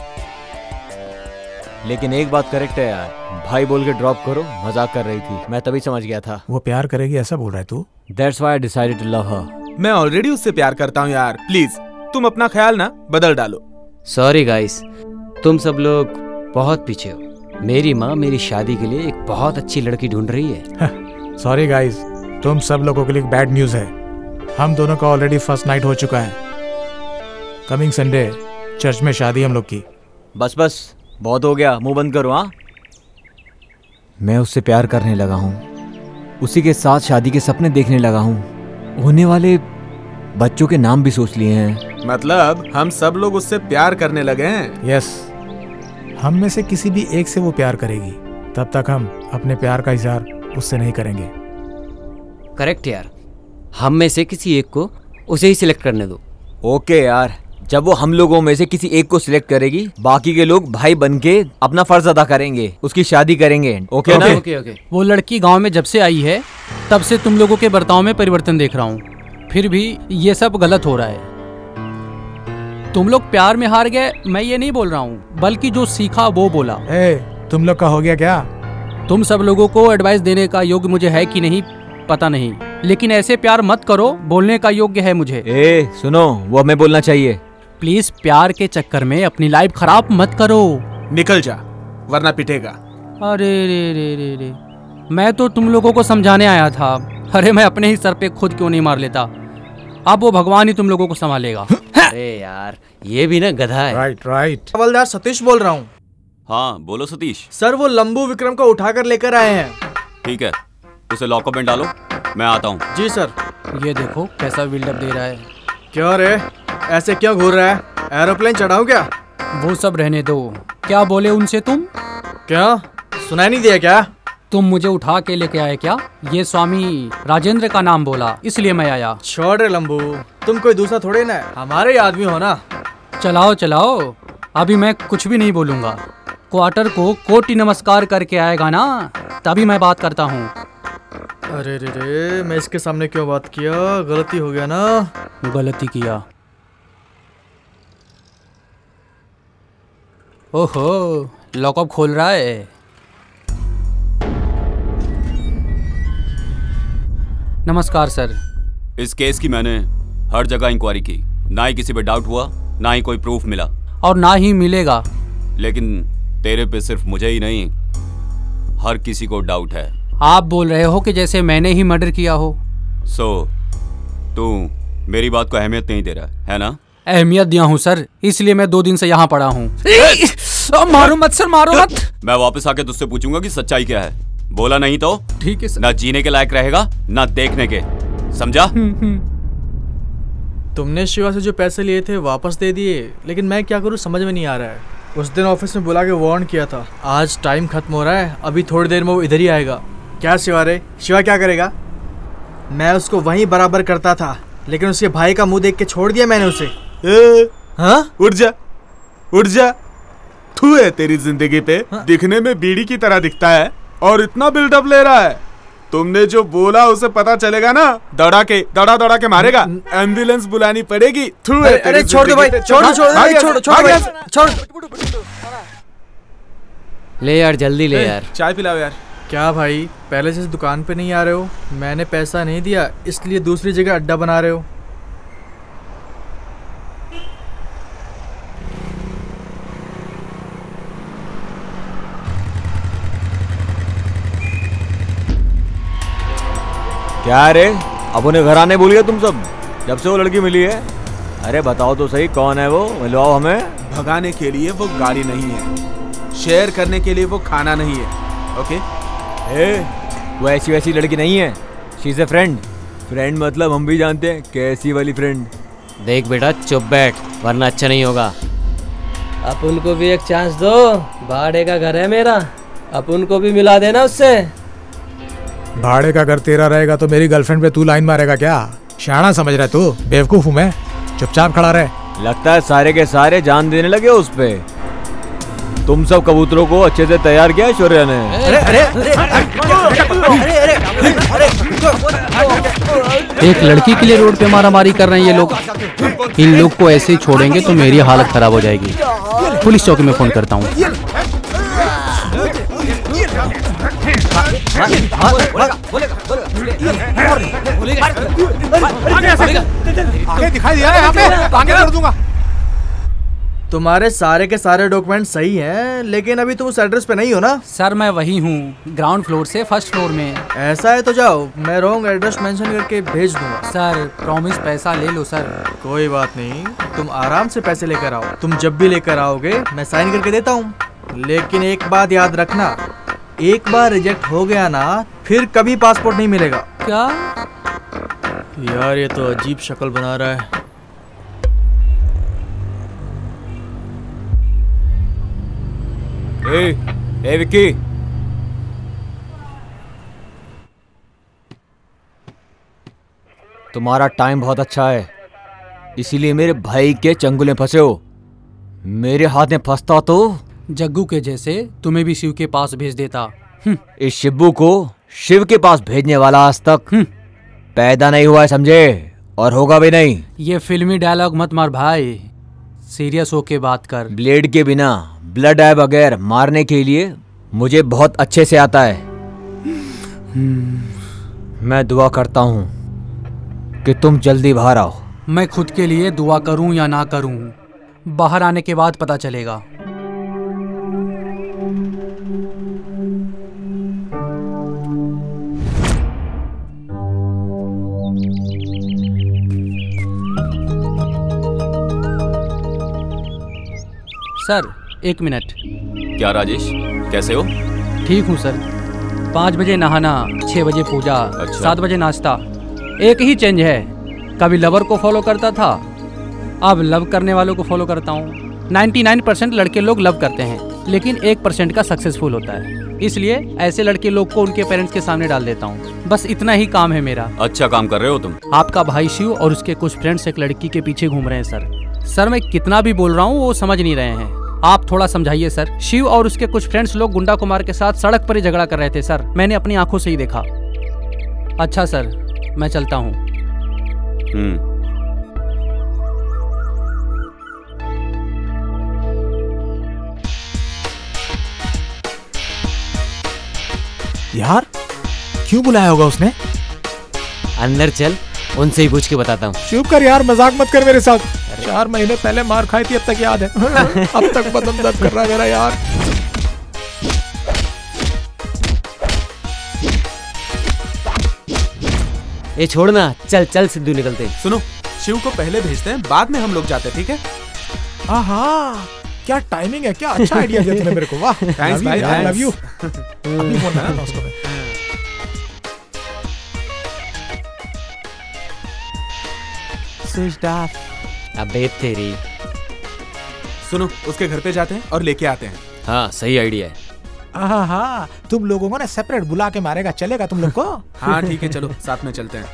लेकिन एक बात करेक्ट है यार, भाई बोल के ड्रॉप करो, मजाक कर रही थी, मैं तभी समझ गया था। वो प्यार करेगी ऐसा बोल रहा है तू? That's why I decided to love her. मैं ऑलरेडी उससे प्यार करता हूँ यार, प्लीज तुम अपना ख्याल ना बदल डालो। सॉरी गाइस, तुम सब लोग बहुत पीछे हो। मेरी माँ मेरी शादी के लिए एक बहुत अच्छी लड़की ढूंढ रही है। सॉरी गाइस, तुम सब लोगों के लिए बैड न्यूज है। हम दोनों का ऑलरेडी फर्स्ट नाइट हो चुका है। कमिंग संडे चर्च में शादी हम लोग की। बस बस बहुत हो गया, मुंह बंद करो। हाँ, मैं उससे प्यार करने लगा हूँ, उसी के साथ शादी के सपने देखने लगा हूँ। होने वाले बच्चों के नाम भी सोच लिए हैं। मतलब हम सब लोग उससे प्यार करने लगे हैं? यस, हम में से किसी भी एक से वो प्यार करेगी, तब तक हम अपने प्यार का इजहार उससे नहीं करेंगे। करेक्ट यार, हम में से किसी एक को उसे ही सिलेक्ट करने दो। ओके यार, जब वो हम लोगों में से किसी एक को सिलेक्ट करेगी, बाकी के लोग भाई बन के अपना फर्ज अदा करेंगे, उसकी शादी करेंगे। ओके ना? ओके। वो लड़की गांव में जब से आई है तब से तुम लोगों के बर्ताव में परिवर्तन देख रहा हूँ, फिर भी ये सब गलत हो रहा है। तुम लोग प्यार में हार गए, मैं ये नहीं बोल रहा हूँ, बल्कि जो सीखा वो बोला। तुम लोग का हो गया क्या? तुम सब लोगों को एडवाइस देने का योग्य मुझे है कि नहीं पता नहीं, लेकिन ऐसे प्यार मत करो, बोलने का योग्य है मुझे। सुनो, वो हमें बोलना चाहिए। प्लीज प्यार के चक्कर में अपनी लाइफ खराब मत करो। निकल जा वरना पिटेगा। अरे रे रे रे रे, मैं तो तुम लोगों को समझाने आया था। अरे मैं अपने ही सर पे खुद क्यों नहीं मार लेता। अब वो भगवान ही तुम लोगों को संभालेगा। अरे यार, ये भी ना गधा है। राइट। हवलदार सतीश बोल रहा हूँ। हाँ बोलो सतीश। सर वो लंबू विक्रम को उठाकर लेकर आए हैं। ठीक है, उसे लॉकअप में डालो, मैं आता हूँ। जी सर। ये देखो कैसा बिल्डअप दे रहा है। क्या रे, ऐसे क्यों घूर रहा है? एरोप्लेन चढ़ाऊं क्या? वो सब रहने दो। क्या बोले उनसे तुम? क्या सुनाई नहीं दिया क्या? तुम मुझे उठा के लेके आए क्या? ये स्वामी राजेंद्र का नाम बोला, इसलिए मैं आया। छोड़ रे लंबू, तुम कोई दूसरा थोड़े ना, हमारे आदमी हो ना। चलाओ चलाओ, अभी मैं कुछ भी नहीं बोलूंगा। क्वार्टर को कोटि नमस्कार करके आएगा ना, तभी मैं बात करता हूँ। अरे रे रे, मैं इसके सामने क्यों बात किया? गलती हो गया ना। गलती किया। ओहो, लॉकअप खोल रहा है। नमस्कार सर। इस केस की मैंने हर जगह इंक्वायरी की, ना ही किसी पे डाउट हुआ, ना ही कोई प्रूफ मिला, और ना ही मिलेगा। लेकिन तेरे पे सिर्फ मुझे ही नहीं, हर किसी को डाउट है। आप बोल रहे हो कि जैसे मैंने ही मर्डर किया हो। तू मेरी बात को अहमियत नहीं दे रहा है ना? अहमियत दिया हूँ सर, इसलिए मैं 2 दिन से यहाँ पड़ा हूँ। मारो मत सर, मारो मत। मैं वापस आके तुझसे पूछूंगा कि सच्चाई क्या है। बोला नहीं तो ठीक है सर। ना जीने के लायक रहेगा, ना देखने के, समझा? तुमने शिवा से जो पैसे लिए थे वापस दे दिए, लेकिन मैं क्या करूँ समझ में नहीं आ रहा है। उस दिन ऑफिस में बुला के वार्न किया था। आज टाइम खत्म हो रहा है, अभी थोड़ी देर में वो इधर ही आएगा। क्या शिवा रे, शिवा क्या करेगा? मैं उसको वहीं बराबर करता था, लेकिन उसके भाई का मुंह देख के छोड़ दिया मैंने उसे। हाँ? उठ जा, उठ जा। तू है तेरी जिंदगी पे। हाँ? दिखने में बीड़ी की तरह दिखता है और इतना बिल्डअप ले रहा है। तुमने जो बोला उसे पता चलेगा ना, दौड़ा के मारेगा। एम्बुलेंस बुलानी पड़ेगी। तू है। अरे छोड़ दो भाई, छोड़। ले यार, जल्दी ले यार। चाय पिलाओ यार। क्या भाई, पहले से दुकान पे नहीं आ रहे हो? मैंने पैसा नहीं दिया, इसलिए दूसरी जगह अड्डा बना रहे हो। क्या रे, अब उन्हें घर आने भूल गए तुम सब? जब से वो लड़की मिली है अरे बताओ तो सही, कौन है वो? मिलवाओ हमें। भगाने के लिए वो गाड़ी नहीं है, शेयर करने के लिए वो खाना नहीं है। ओके? वो ऐसी वैसी लड़की नहीं है, she is a friend. Friend मतलब हम भी जानते हैं कैसी वाली फ्रेंड। देख बेटा चुप बैठ, वरना अच्छा नहीं होगा। अपन को भी एक चांस दो, भाड़े का घर है मेरा, अपन को भी मिला देना उससे। भाड़े का घर तेरा रहेगा तो मेरी गर्लफ्रेंड पे तू लाइन मारेगा क्या? शाना समझ रहा है तू? बेवकूफ हूँ मैं, चुपचाप खड़ा रहे। लगता है सारे के सारे जान देने लगे उस पे। तुम सब कबूतरों को अच्छे से तैयार किया शौर्य ने। एक लड़की के लिए रोड पे मारामारी कर रहे हैं ये लोग। इन लोग को ऐसे ही छोड़ेंगे तो मेरी हालत खराब हो जाएगी। पुलिस चौकी में फोन करता हूँ। दिखाई दिया यहाँ पे, आगे कर दूंगा। तुम्हारे सारे के सारे डॉक्यूमेंट सही हैं, लेकिन अभी तुम उस एड्रेस पे नहीं हो ना? सर मैं वही हूँ, ग्राउंड फ्लोर से फर्स्ट फ्लोर में। ऐसा है तो जाओ, मैं रॉन्ग एड्रेस मेंशन करके भेज दूंगा। सर प्रॉमिस पैसा ले लो सर। कोई बात नहीं, तुम आराम से पैसे लेकर आओ। तुम जब भी लेकर आओगे मैं साइन करके देता हूँ। लेकिन एक बात याद रखना, एक बार रिजेक्ट हो गया ना, फिर कभी पासपोर्ट नहीं मिलेगा। क्या यार ये तो अजीब शक्ल बना रहा है। ए विक्की, तुम्हारा टाइम बहुत अच्छा है, इसीलिए मेरे भाई के चंगुल में फंसे हो। मेरे हाथ में फंसता तो जग्गू के जैसे तुम्हें भी शिव के पास भेज देता। इस शिब्बू को शिव के पास भेजने वाला आज तक पैदा नहीं हुआ है, समझे? और होगा भी नहीं। ये फिल्मी डायलॉग मत मार भाई, सीरियस होके बात कर। ब्लेड के बिना, ब्लड आए बगैर मारने के लिए मुझे बहुत अच्छे से आता है। मैं दुआ करता हूँ कि तुम जल्दी बाहर आओ। मैं खुद के लिए दुआ करूँ या ना करूँ, बाहर आने के बाद पता चलेगा। Sir 1 minute. क्या राजेश, कैसे हो? ठीक हूँ सर। 5 बजे नहाना, 6 बजे पूजा, अच्छा। 7 बजे नाश्ता। एक ही चेंज है, कभी लवर को फॉलो करता था, अब लव करने वालों को फॉलो करता हूँ। 99% लड़के लोग लव करते हैं, लेकिन 1% का सक्सेसफुल होता है। इसलिए ऐसे लड़के लोग को उनके पेरेंट्स के सामने डाल देता हूँ। बस इतना ही काम है मेरा। अच्छा काम कर रहे हो तुम। आपका भाई शिव और उसके कुछ फ्रेंड्स एक लड़की के पीछे घूम रहे हैं सर। सर मैं कितना भी बोल रहा हूँ वो समझ नहीं रहे हैं। आप थोड़ा समझाइए सर। शिव और उसके कुछ फ्रेंड्स लोग गुंडा कुमार के साथ सड़क पर ही झगड़ा कर रहे थे सर, मैंने अपनी आंखों से ही देखा। अच्छा सर, मैं चलता हूँ। यार क्यों बुलाया होगा उसने? अंदर चल, उनसे ही पूछ के बताता हूँ। चुप कर यार, मजाक मत कर मेरे साथ। 4 महीने पहले मार खाई थी, अब तक याद है। अब तक बदन दर्द कर रहा है मेरा यार। ये छोड़ना, चल चल सिद्धू निकलते। सुनो, शिव को पहले भेजते हैं, बाद में हम लोग जाते हैं, ठीक है? हाँ, क्या टाइमिंग है, क्या अच्छा आइडिया दिया तूने मेरे को। वाह, थैंक्स भाई, आई लव यू। अभी फोन लगाना उसको मैं। अबे तेरी। सुनो, उसके घर पे जाते हैं और लेके आते हैं। हाँ सही आइडिया है। हाँ, तुम लोगों को ना सेपरेट बुला के मारेगा, चलेगा तुम लोग को? हाँ ठीक है, चलो साथ में चलते हैं।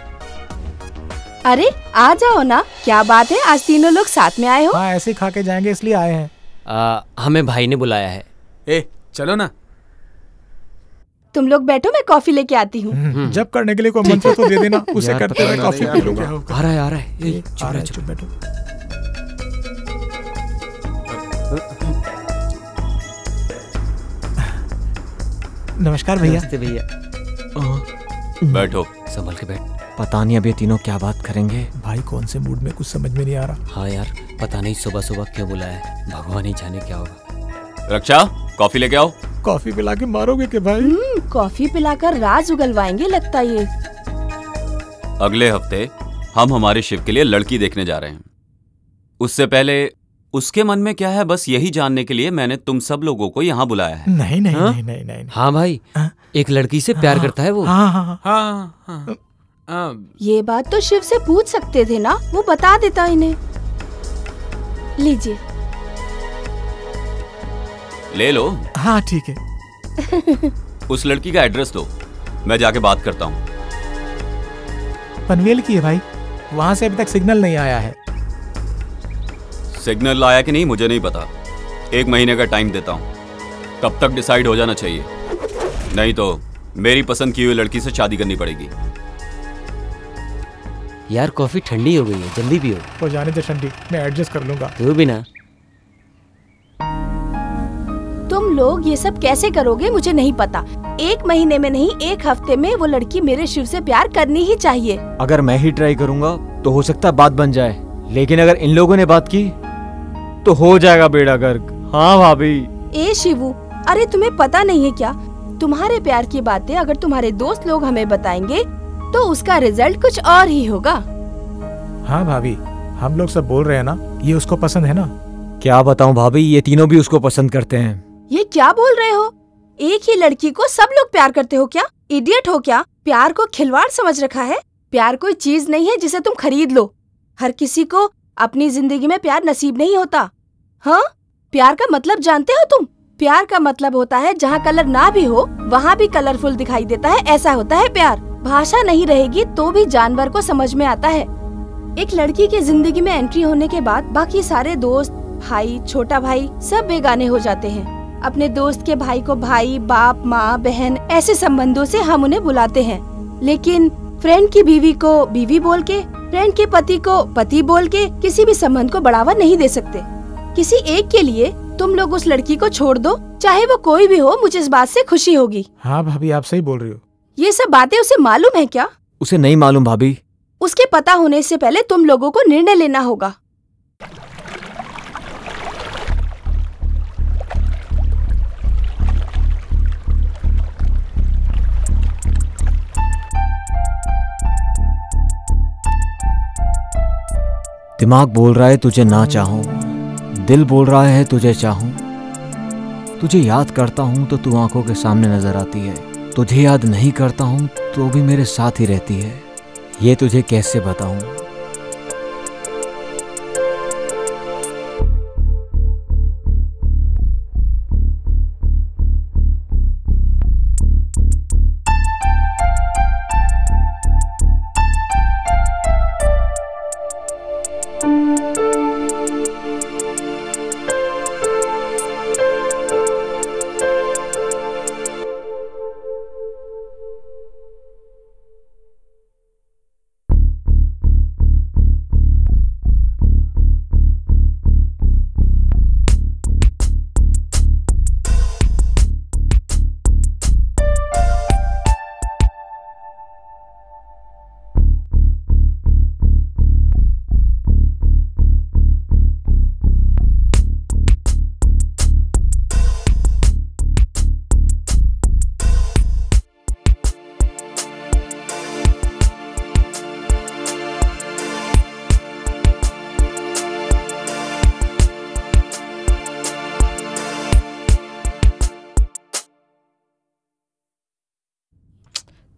अरे आ जाओ ना, क्या बात है, आज तीनों लोग साथ में आए हो? हाँ ऐसे ही खा के जाएंगे इसलिए आए हैं। हमें भाई ने बुलाया है। ए चलो ना। तुम लोग बैठो, मैं कॉफी लेके आती हूँ। जब करने के लिए कोई मंत्र तो दे देना, उसे करते हुए कॉफी पी लूंगा। आ रहा है, आ रहा है। चुप बैठो। नमस्कार भैया। नमस्ते भैया। बैठो। संभल के बैठ। पता नहीं अब ये तीनों क्या बात करेंगे। भाई कौन से मूड में, कुछ समझ में नहीं आ रहा। हाँ यार, पता नहीं सुबह सुबह क्यों बुलाया है, भगवान ही जाने क्या होगा। रक्षा, कॉफी लेके आओ। कॉफी पिला के मारोगे के भाई? कॉफी पिलाकर राज उगलवाएंगे लगता है ये। अगले हफ्ते हम हमारे शिव के लिए लड़की देखने जा रहे हैं। उससे पहले उसके मन में क्या है, बस यही जानने के लिए मैंने तुम सब लोगों को यहाँ बुलाया है। नहीं नहीं नहीं नहीं नहीं। हाँ भाई, एक लड़की से प्यार करता है वो। ये बात तो शिव से पूछ सकते थे ना, वो बता देता इन्हें। लीजिए। ले लो। हाँ ठीक है। उस लड़की का एड्रेस दो, मैं जाके बात करता हूँ। पनवेल की है भाई, वहां से अभी तक सिग्नल नहीं आया है। सिग्नल आया कि नहीं मुझे नहीं पता, 1 महीने का टाइम देता हूँ, तब तक डिसाइड हो जाना चाहिए, नहीं तो मेरी पसंद की हुई लड़की से शादी करनी पड़ेगी। यार कॉफी ठंडी हो गई है, जल्दी पियो। हो जाने दे ठंडी, मैं एडजस्ट कर लूंगा। तू भी ना। तुम लोग ये सब कैसे करोगे मुझे नहीं पता। 1 महीने में नहीं, 1 हफ्ते में वो लड़की मेरे शिव से प्यार करनी ही चाहिए। अगर मैं ही ट्राई करूंगा तो हो सकता है बात बन जाए, लेकिन अगर इन लोगों ने बात की तो हो जाएगा बेड़ा गर्क। हाँ भाभी। ए शिवू, अरे तुम्हें पता नहीं है क्या, तुम्हारे प्यार की बातें अगर तुम्हारे दोस्त लोग हमें बताएंगे तो उसका रिजल्ट कुछ और ही होगा। हाँ भाभी, हम लोग सब बोल रहे हैं ना, ये उसको पसंद है ना। क्या बताऊं भाभी, ये तीनों भी उसको पसंद करते हैं। ये क्या बोल रहे हो? एक ही लड़की को सब लोग प्यार करते हो क्या? इडियट हो क्या? प्यार को खिलवाड़ समझ रखा है? प्यार कोई चीज नहीं है जिसे तुम खरीद लो। हर किसी को अपनी जिंदगी में प्यार नसीब नहीं होता। हाँ, प्यार का मतलब जानते हो तुम? प्यार का मतलब होता है जहाँ कलर ना भी हो वहाँ भी कलरफुल दिखाई देता है, ऐसा होता है प्यार। भाषा नहीं रहेगी तो भी जानवर को समझ में आता है। एक लड़की की जिंदगी में एंट्री होने के बाद बाकी सारे दोस्त, भाई, छोटा भाई सब बेगाने हो जाते हैं। अपने दोस्त के भाई को भाई, बाप, माँ, बहन ऐसे संबंधों से हम उन्हें बुलाते हैं, लेकिन फ्रेंड की बीवी को बीवी बोल के, फ्रेंड के पति को पति बोल के किसी भी संबंध को बढ़ावा नहीं दे सकते। किसी एक के लिए तुम लोग उस लड़की को छोड़ दो, चाहे वो कोई भी हो, मुझे इस बात से खुशी होगी। हाँ भाभी, आप सही बोल रही हो। ये सब बातें उसे मालूम है क्या? उसे नहीं मालूम भाभी। उसके पता होने से पहले तुम लोगों को निर्णय लेना होगा। दिमाग बोल रहा है तुझे ना चाहूं, दिल बोल रहा है तुझे चाहूं। तुझे याद करता हूं तो तू आंखों के सामने नजर आती है, तुझे याद नहीं करता हूं तो भी मेरे साथ ही रहती है। ये तुझे कैसे बताऊं।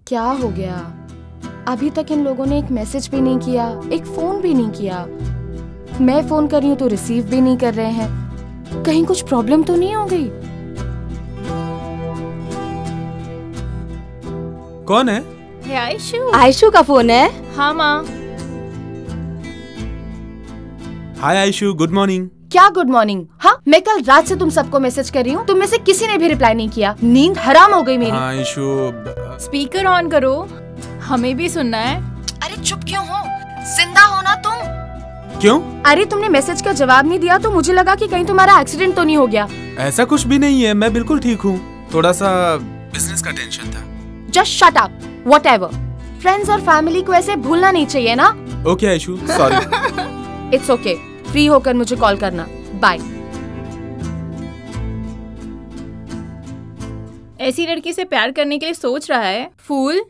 क्या हो गया? अभी तक इन लोगों ने एक मैसेज भी नहीं किया, एक फोन भी नहीं किया। मैं फोन कर रही हूँ तो रिसीव भी नहीं कर रहे हैं। कहीं कुछ प्रॉब्लम तो नहीं हो गई? कौन है? आयशु। आयशु का फोन है? हाँ माँ। हाय आयशु, गुड मॉर्निंग। क्या गुड मॉर्निंग? हाँ, मैं कल रात से तुम सबको मैसेज कर रही हूँ, तुम में से किसी ने भी रिप्लाई नहीं किया। नींद हराम हो गई मेरी। आयशु, स्पीकर ऑन करो, हमें भी सुनना है। अरे चुप क्यों हो? जिंदा हो ना तुम? क्यों? अरे तुमने मैसेज का जवाब नहीं दिया तो मुझे लगा कि कहीं तुम्हारा एक्सीडेंट तो नहीं हो गया। ऐसा कुछ भी नहीं है, मैं बिल्कुल ठीक हूँ। थोड़ा सा बिजनेस का टेंशन था। Just shut up, whatever. Friends और फैमिली को ऐसे भूलना नहीं चाहिए ना। Okay Aishu, sorry. It's okay, free होकर मुझे कॉल करना। बाय। ऐसी लड़की से प्यार करने के लिए सोच रहा है? फूल।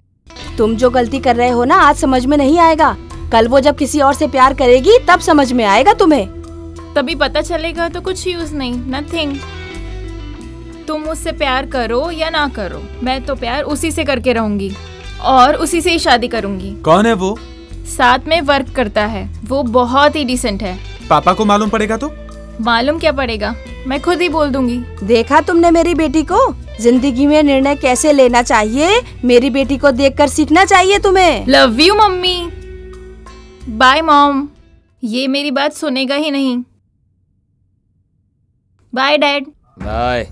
तुम जो गलती कर रहे हो ना, आज समझ में नहीं आएगा, कल वो जब किसी और से प्यार करेगी तब समझ में आएगा तुम्हें। तभी पता चलेगा तो कुछ यूज नहीं, नथिंग। तुम मुझसे प्यार करो या ना करो, मैं तो प्यार उसी से करके रहूंगी और उसी से ही शादी करूंगी। कौन है वो? साथ में वर्क करता है, वो बहुत ही डिसेंट है। पापा को मालूम पड़ेगा तो? मालूम क्या पड़ेगा, मैं खुद ही बोल दूंगी। देखा तुमने मेरी बेटी को? जिंदगी में निर्णय कैसे लेना चाहिए मेरी बेटी को देखकर सीखना चाहिए तुम्हें। Love you mummy. Bye mom. ये मेरी बात सुनेगा ही नहीं। Bye dad. बाय।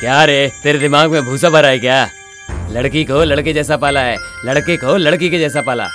क्या रे, तेरे दिमाग में भूसा भरा है क्या? लड़की को लड़के जैसा पाला है, लड़के को लड़की के जैसा पाला।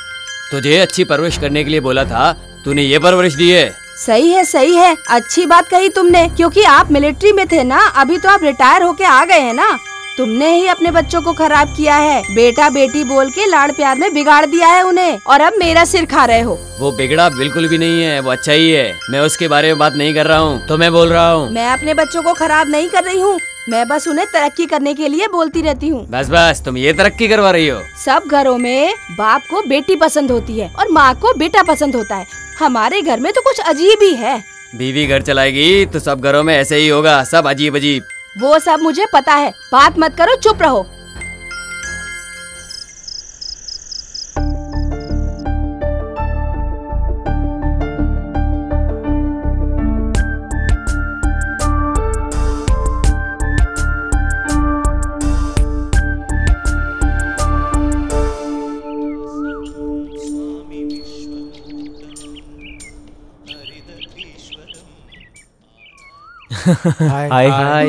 तुझे अच्छी परवरिश करने के लिए बोला था, तूने ये परवरिश दी है। सही है, सही है, अच्छी बात कही तुमने, क्योंकि आप मिलिट्री में थे ना, अभी तो आप रिटायर होके आ गए हैं ना। तुमने ही अपने बच्चों को खराब किया है, बेटा बेटी बोल के लाड़ प्यार में बिगाड़ दिया है उन्हें, और अब मेरा सिर खा रहे हो। वो बिगड़ा बिल्कुल भी नहीं है, वो अच्छा ही है। मैं उसके बारे में बात नहीं कर रहा हूँ, तो मैं बोल रहा हूँ। मैं अपने बच्चों को खराब नहीं कर रही हूँ, मैं बस उन्हें तरक्की करने के लिए बोलती रहती हूँ। बस बस, तुम ये तरक्की करवा रही हो। सब घरों में बाप को बेटी पसंद होती है और माँ को बेटा पसंद होता है, हमारे घर में तो कुछ अजीब ही है। बीवी घर चलाएगी तो सब घरों में ऐसे ही होगा, सब अजीब अजीब। वो सब मुझे पता है, बात मत करो, चुप रहो। हाय हाय।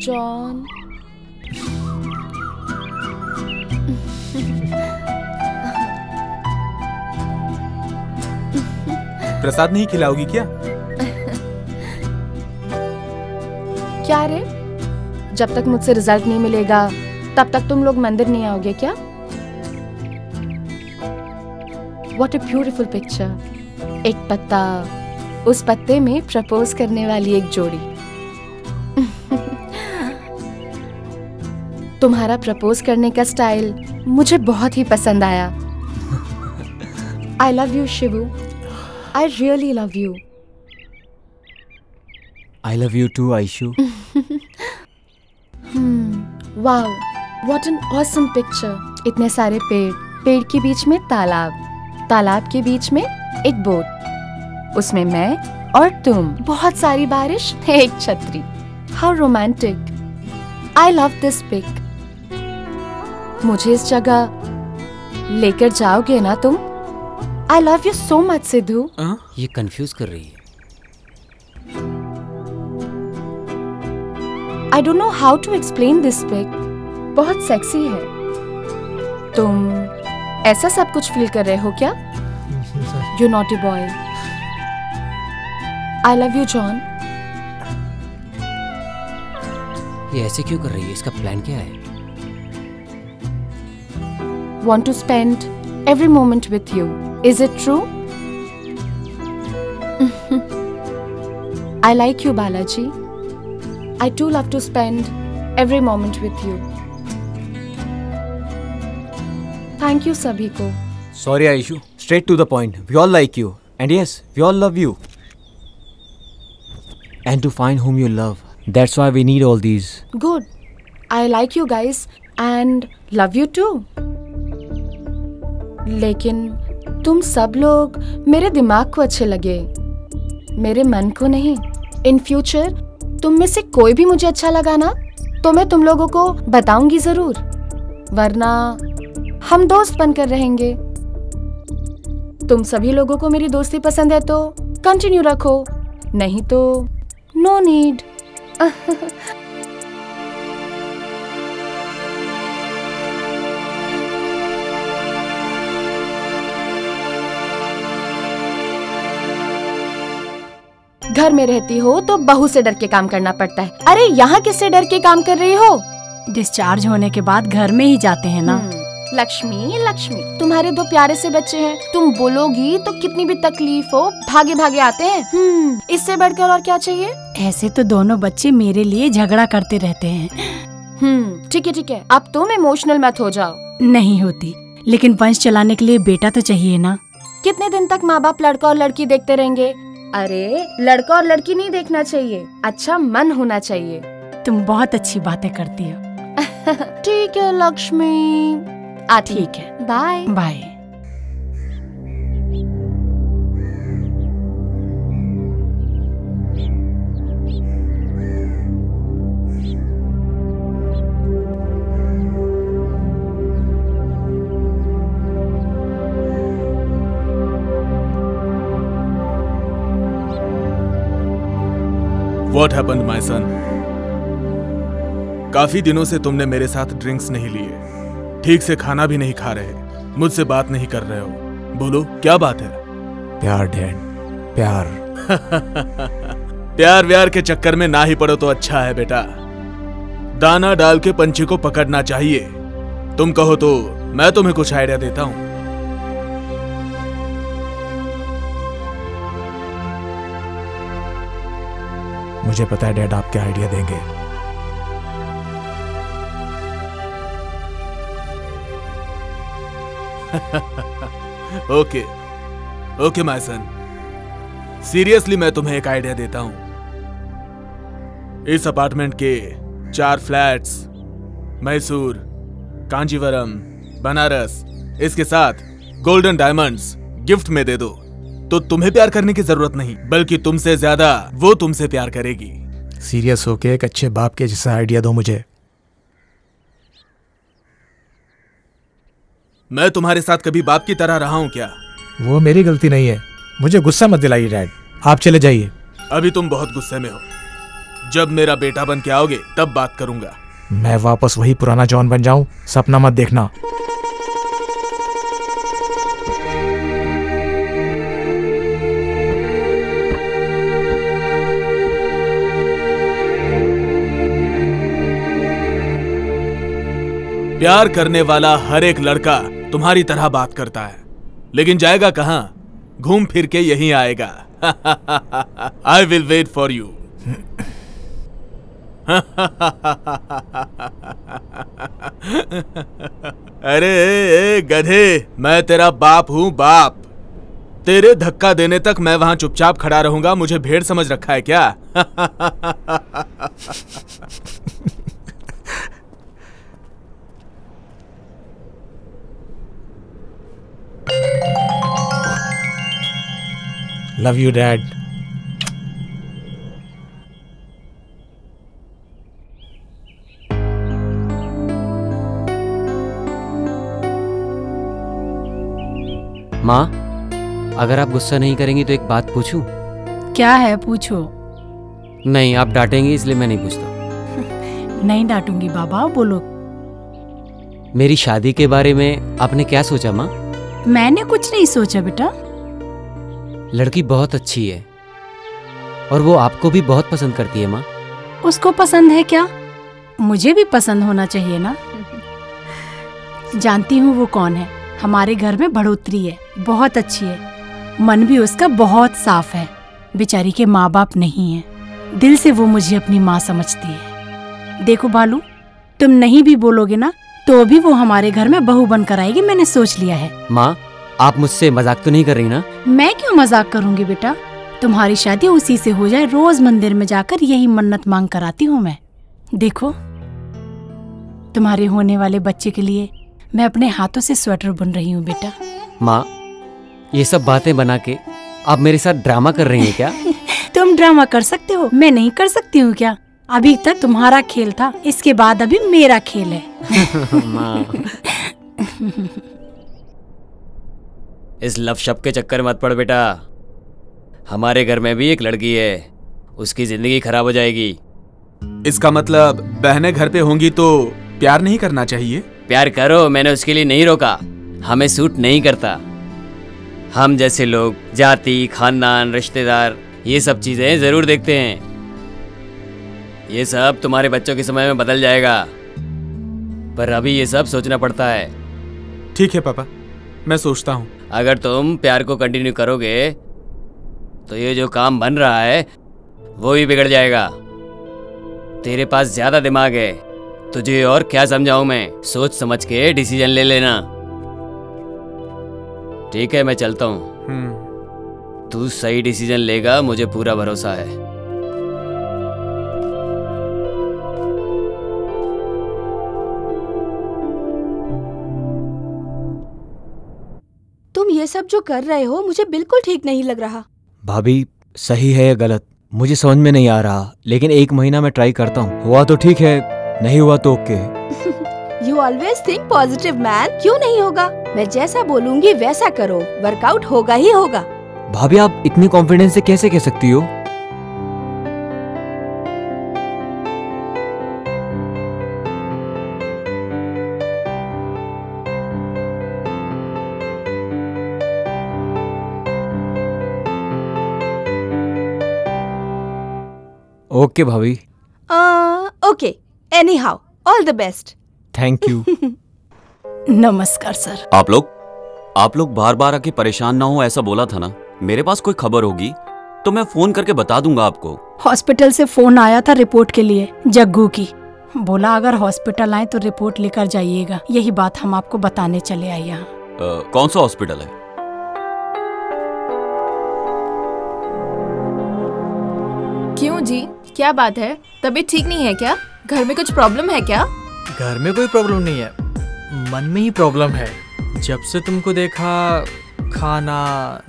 जॉन। प्रसाद नहीं खिलाओगी क्या? क्या रे, जब तक मुझसे रिजल्ट नहीं मिलेगा तब तक तुम लोग मंदिर नहीं आओगे क्या? What a beautiful picture। एक पत्ता, उस पत्ते में प्रपोज करने वाली एक जोड़ी। तुम्हारा प्रपोज करने का स्टाइल मुझे बहुत ही पसंद आया। I love you Shibu, I really love you। I love you too, Aishu. Wow, what an awesome picture। इतने सारे पेड़, पेड़ के बीच में तालाब, तालाब के बीच में एक बोट, उसमें मैं और तुम, बहुत सारी बारिश, एक छतरी। How romantic। I love this pic। मुझे इस जगह लेकर जाओगे ना तुम? I love you so much Sidhu. ये कंफ्यूज कर रही है। I don't know how to explain this pic। बहुत सेक्सी है। तुम ऐसा सब कुछ फील कर रहे हो क्या? You naughty boy। I love you John। ये ऐसे क्यों कर रही है? इसका प्लान क्या है? Want to spend every moment with you। Is it true? I like you Balaji। I too love to spend every moment with you। Thank you सभी को। Sorry Aishu, straight to the point। We all like you, and yes, we all love you। And to find whom you love, that's why we need all these। Good। I like you guys and love you too। लेकिन तुम सब लोग मेरे दिमाग को अच्छे लगे, मेरे मन को नहीं। In future तुम में से कोई भी मुझे अच्छा लगा ना, तो मैं तुम लोगों को बताऊंगी जरूर, वरना हम दोस्त बनकर रहेंगे। तुम सभी लोगों को मेरी दोस्ती पसंद है तो कंटिन्यू रखो, नहीं तो नो नीड। घर में रहती हो तो बहू से डर के काम करना पड़ता है। अरे यहाँ किससे डर के काम कर रही हो? डिस्चार्ज होने के बाद घर में ही जाते हैं ना। लक्ष्मी लक्ष्मी, तुम्हारे 2 प्यारे से बच्चे हैं, तुम बोलोगी तो कितनी भी तकलीफ हो भागे भागे आते हैं। इससे बढ़कर और क्या चाहिए? ऐसे तो दोनों बच्चे मेरे लिए झगड़ा करते रहते हैं। ठीक है, अब तुम इमोशनल मत हो जाओ। नहीं होती, लेकिन वंश चलाने के लिए बेटा तो चाहिए ना। कितने दिन तक माँ बाप लड़का और लड़की देखते रहेंगे? अरे लड़का और लड़की नहीं देखना चाहिए, अच्छा मन होना चाहिए। तुम बहुत अच्छी बातें करती हो। ठीक है लक्ष्मी, ठीक है, bye bye. What happened, my son? काफी दिनों से तुमने मेरे साथ ड्रिंक्स नहीं लिए, ठीक से खाना भी नहीं खा रहे, मुझसे बात नहीं कर रहे हो। बोलो क्या बात है? प्यार डैड, प्यार। प्यार व्यार के चक्कर में ना ही पड़ो तो अच्छा है बेटा। दाना डाल के पंछी को पकड़ना चाहिए। तुम कहो तो मैं तुम्हें कुछ आइडिया देता हूं। मुझे पता है डैड आप क्या आइडिया देंगे। ओके माय सन, सीरियसली मैं तुम्हें एक आइडिया देता हूं। इस अपार्टमेंट के 4 फ्लैट्स मैसूर, कांजीवरम, बनारस, इसके साथ गोल्डन डायमंड्स गिफ्ट में दे दो, तो तुम्हें प्यार करने की जरूरत नहीं, बल्कि तुमसे ज्यादा वो तुमसे प्यार करेगी। सीरियस होके एक अच्छे बाप के जैसा आइडिया दो मुझे। मैं तुम्हारे साथ कभी बाप की तरह रहा हूं क्या? वो मेरी गलती नहीं है, मुझे गुस्सा मत दिलाइए डैड, आप चले जाइए। अभी तुम बहुत गुस्से में हो, जब मेरा बेटा बन के आओगे तब बात करूंगा। मैं वापस वही पुराना जॉन बन जाऊं, सपना मत देखना। प्यार करने वाला हर एक लड़का तुम्हारी तरह बात करता है, लेकिन जाएगा कहां? घूम फिर के यहीं आएगा। I will wait for you. अरे गधे, मैं तेरा बाप हूं, बाप। तेरे धक्का देने तक मैं वहां चुपचाप खड़ा रहूंगा, मुझे भेड़ समझ रखा है क्या? Love you dad. माँ, अगर आप गुस्सा नहीं करेंगी तो एक बात पूछूं? क्या है, पूछो। नहीं, आप डांटेंगी इसलिए मैं नहीं पूछता। नहीं डांटूंगी बाबा, बोलो। मेरी शादी के बारे में आपने क्या सोचा माँ? मैंने कुछ नहीं सोचा बेटा। लड़की बहुत अच्छी है और वो आपको भी बहुत पसंद करती है माँ। उसको पसंद है क्या? मुझे भी पसंद होना चाहिए ना। जानती हूँ वो कौन है। हमारे घर में बढ़ोतरी है, बहुत अच्छी है, मन भी उसका बहुत साफ है। बेचारी के माँ बाप नहीं है, दिल से वो मुझे अपनी माँ समझती है। देखो बालू, तुम नहीं भी बोलोगे ना तो भी वो हमारे घर में बहू बनकर आएगी, मैंने सोच लिया है। माँ, आप मुझसे मजाक तो नहीं कर रही ना? मैं क्यों मजाक करूंगी बेटा, तुम्हारी शादी उसी से हो जाए, रोज मंदिर में जाकर यही मन्नत मांग कर आती हूँ मैं। देखो, तुम्हारे होने वाले बच्चे के लिए मैं अपने हाथों से स्वेटर बुन रही हूँ बेटा। माँ, ये सब बातें बना के आप मेरे साथ ड्रामा कर रही हैं क्या? तुम ड्रामा कर सकते हो, मैं नहीं कर सकती हूँ क्या? अभी तक तुम्हारा खेल था, इसके बाद अभी मेरा खेल है। माँ, इस लव शप के चक्कर मत पड़ बेटा। हमारे घर में भी एक लड़की है, उसकी जिंदगी खराब हो जाएगी। इसका मतलब बहनें घर पे होंगी तो प्यार नहीं करना चाहिए? प्यार करो, मैंने उसके लिए नहीं रोका, हमें सूट नहीं करता। हम जैसे लोग जाति, खानदान, रिश्तेदार, ये सब चीजें जरूर देखते हैं। ये सब तुम्हारे बच्चों के समय में बदल जाएगा, पर अभी ये सब सोचना पड़ता है। ठीक है पापा, मैं सोचता हूँ। अगर तुम प्यार को कंटिन्यू करोगे तो ये जो काम बन रहा है वो भी बिगड़ जाएगा। तेरे पास ज्यादा दिमाग है, तुझे और क्या समझाऊं मैं। सोच समझ के डिसीजन ले लेना। ठीक है, मैं चलता हूँ। तू सही डिसीजन लेगा, मुझे पूरा भरोसा है। तुम ये सब जो कर रहे हो मुझे बिल्कुल ठीक नहीं लग रहा। भाभी सही है या गलत मुझे समझ में नहीं आ रहा, लेकिन 1 महीना मैं ट्राई करता हूँ। हुआ तो ठीक है, नहीं हुआ तो okay. You always think positive man। क्यों नहीं होगा? मैं जैसा बोलूंगी वैसा करो, वर्कआउट होगा ही होगा। भाभी आप इतने कॉन्फिडेंस से कैसे कह सकती हो? ओके भाभी। Okay, any how, all the best. Thank you. नमस्कार सर। आप लोग बार बार आके परेशान ना हो ऐसा बोला था ना। मेरे पास कोई खबर होगी तो मैं फोन करके बता दूंगा आपको। हॉस्पिटल से फोन आया था रिपोर्ट के लिए, जग्गू की। बोला अगर हॉस्पिटल आए तो रिपोर्ट लेकर जाइएगा। यही बात हम आपको बताने चले आए यहाँ। कौन सा हॉस्पिटल है? क्यों जी, क्या बात है? तबीयत ठीक नहीं है क्या? घर में कुछ प्रॉब्लम है क्या? घर में कोई प्रॉब्लम नहीं है, मन में ही प्रॉब्लम है। जब से तुमको देखा खाना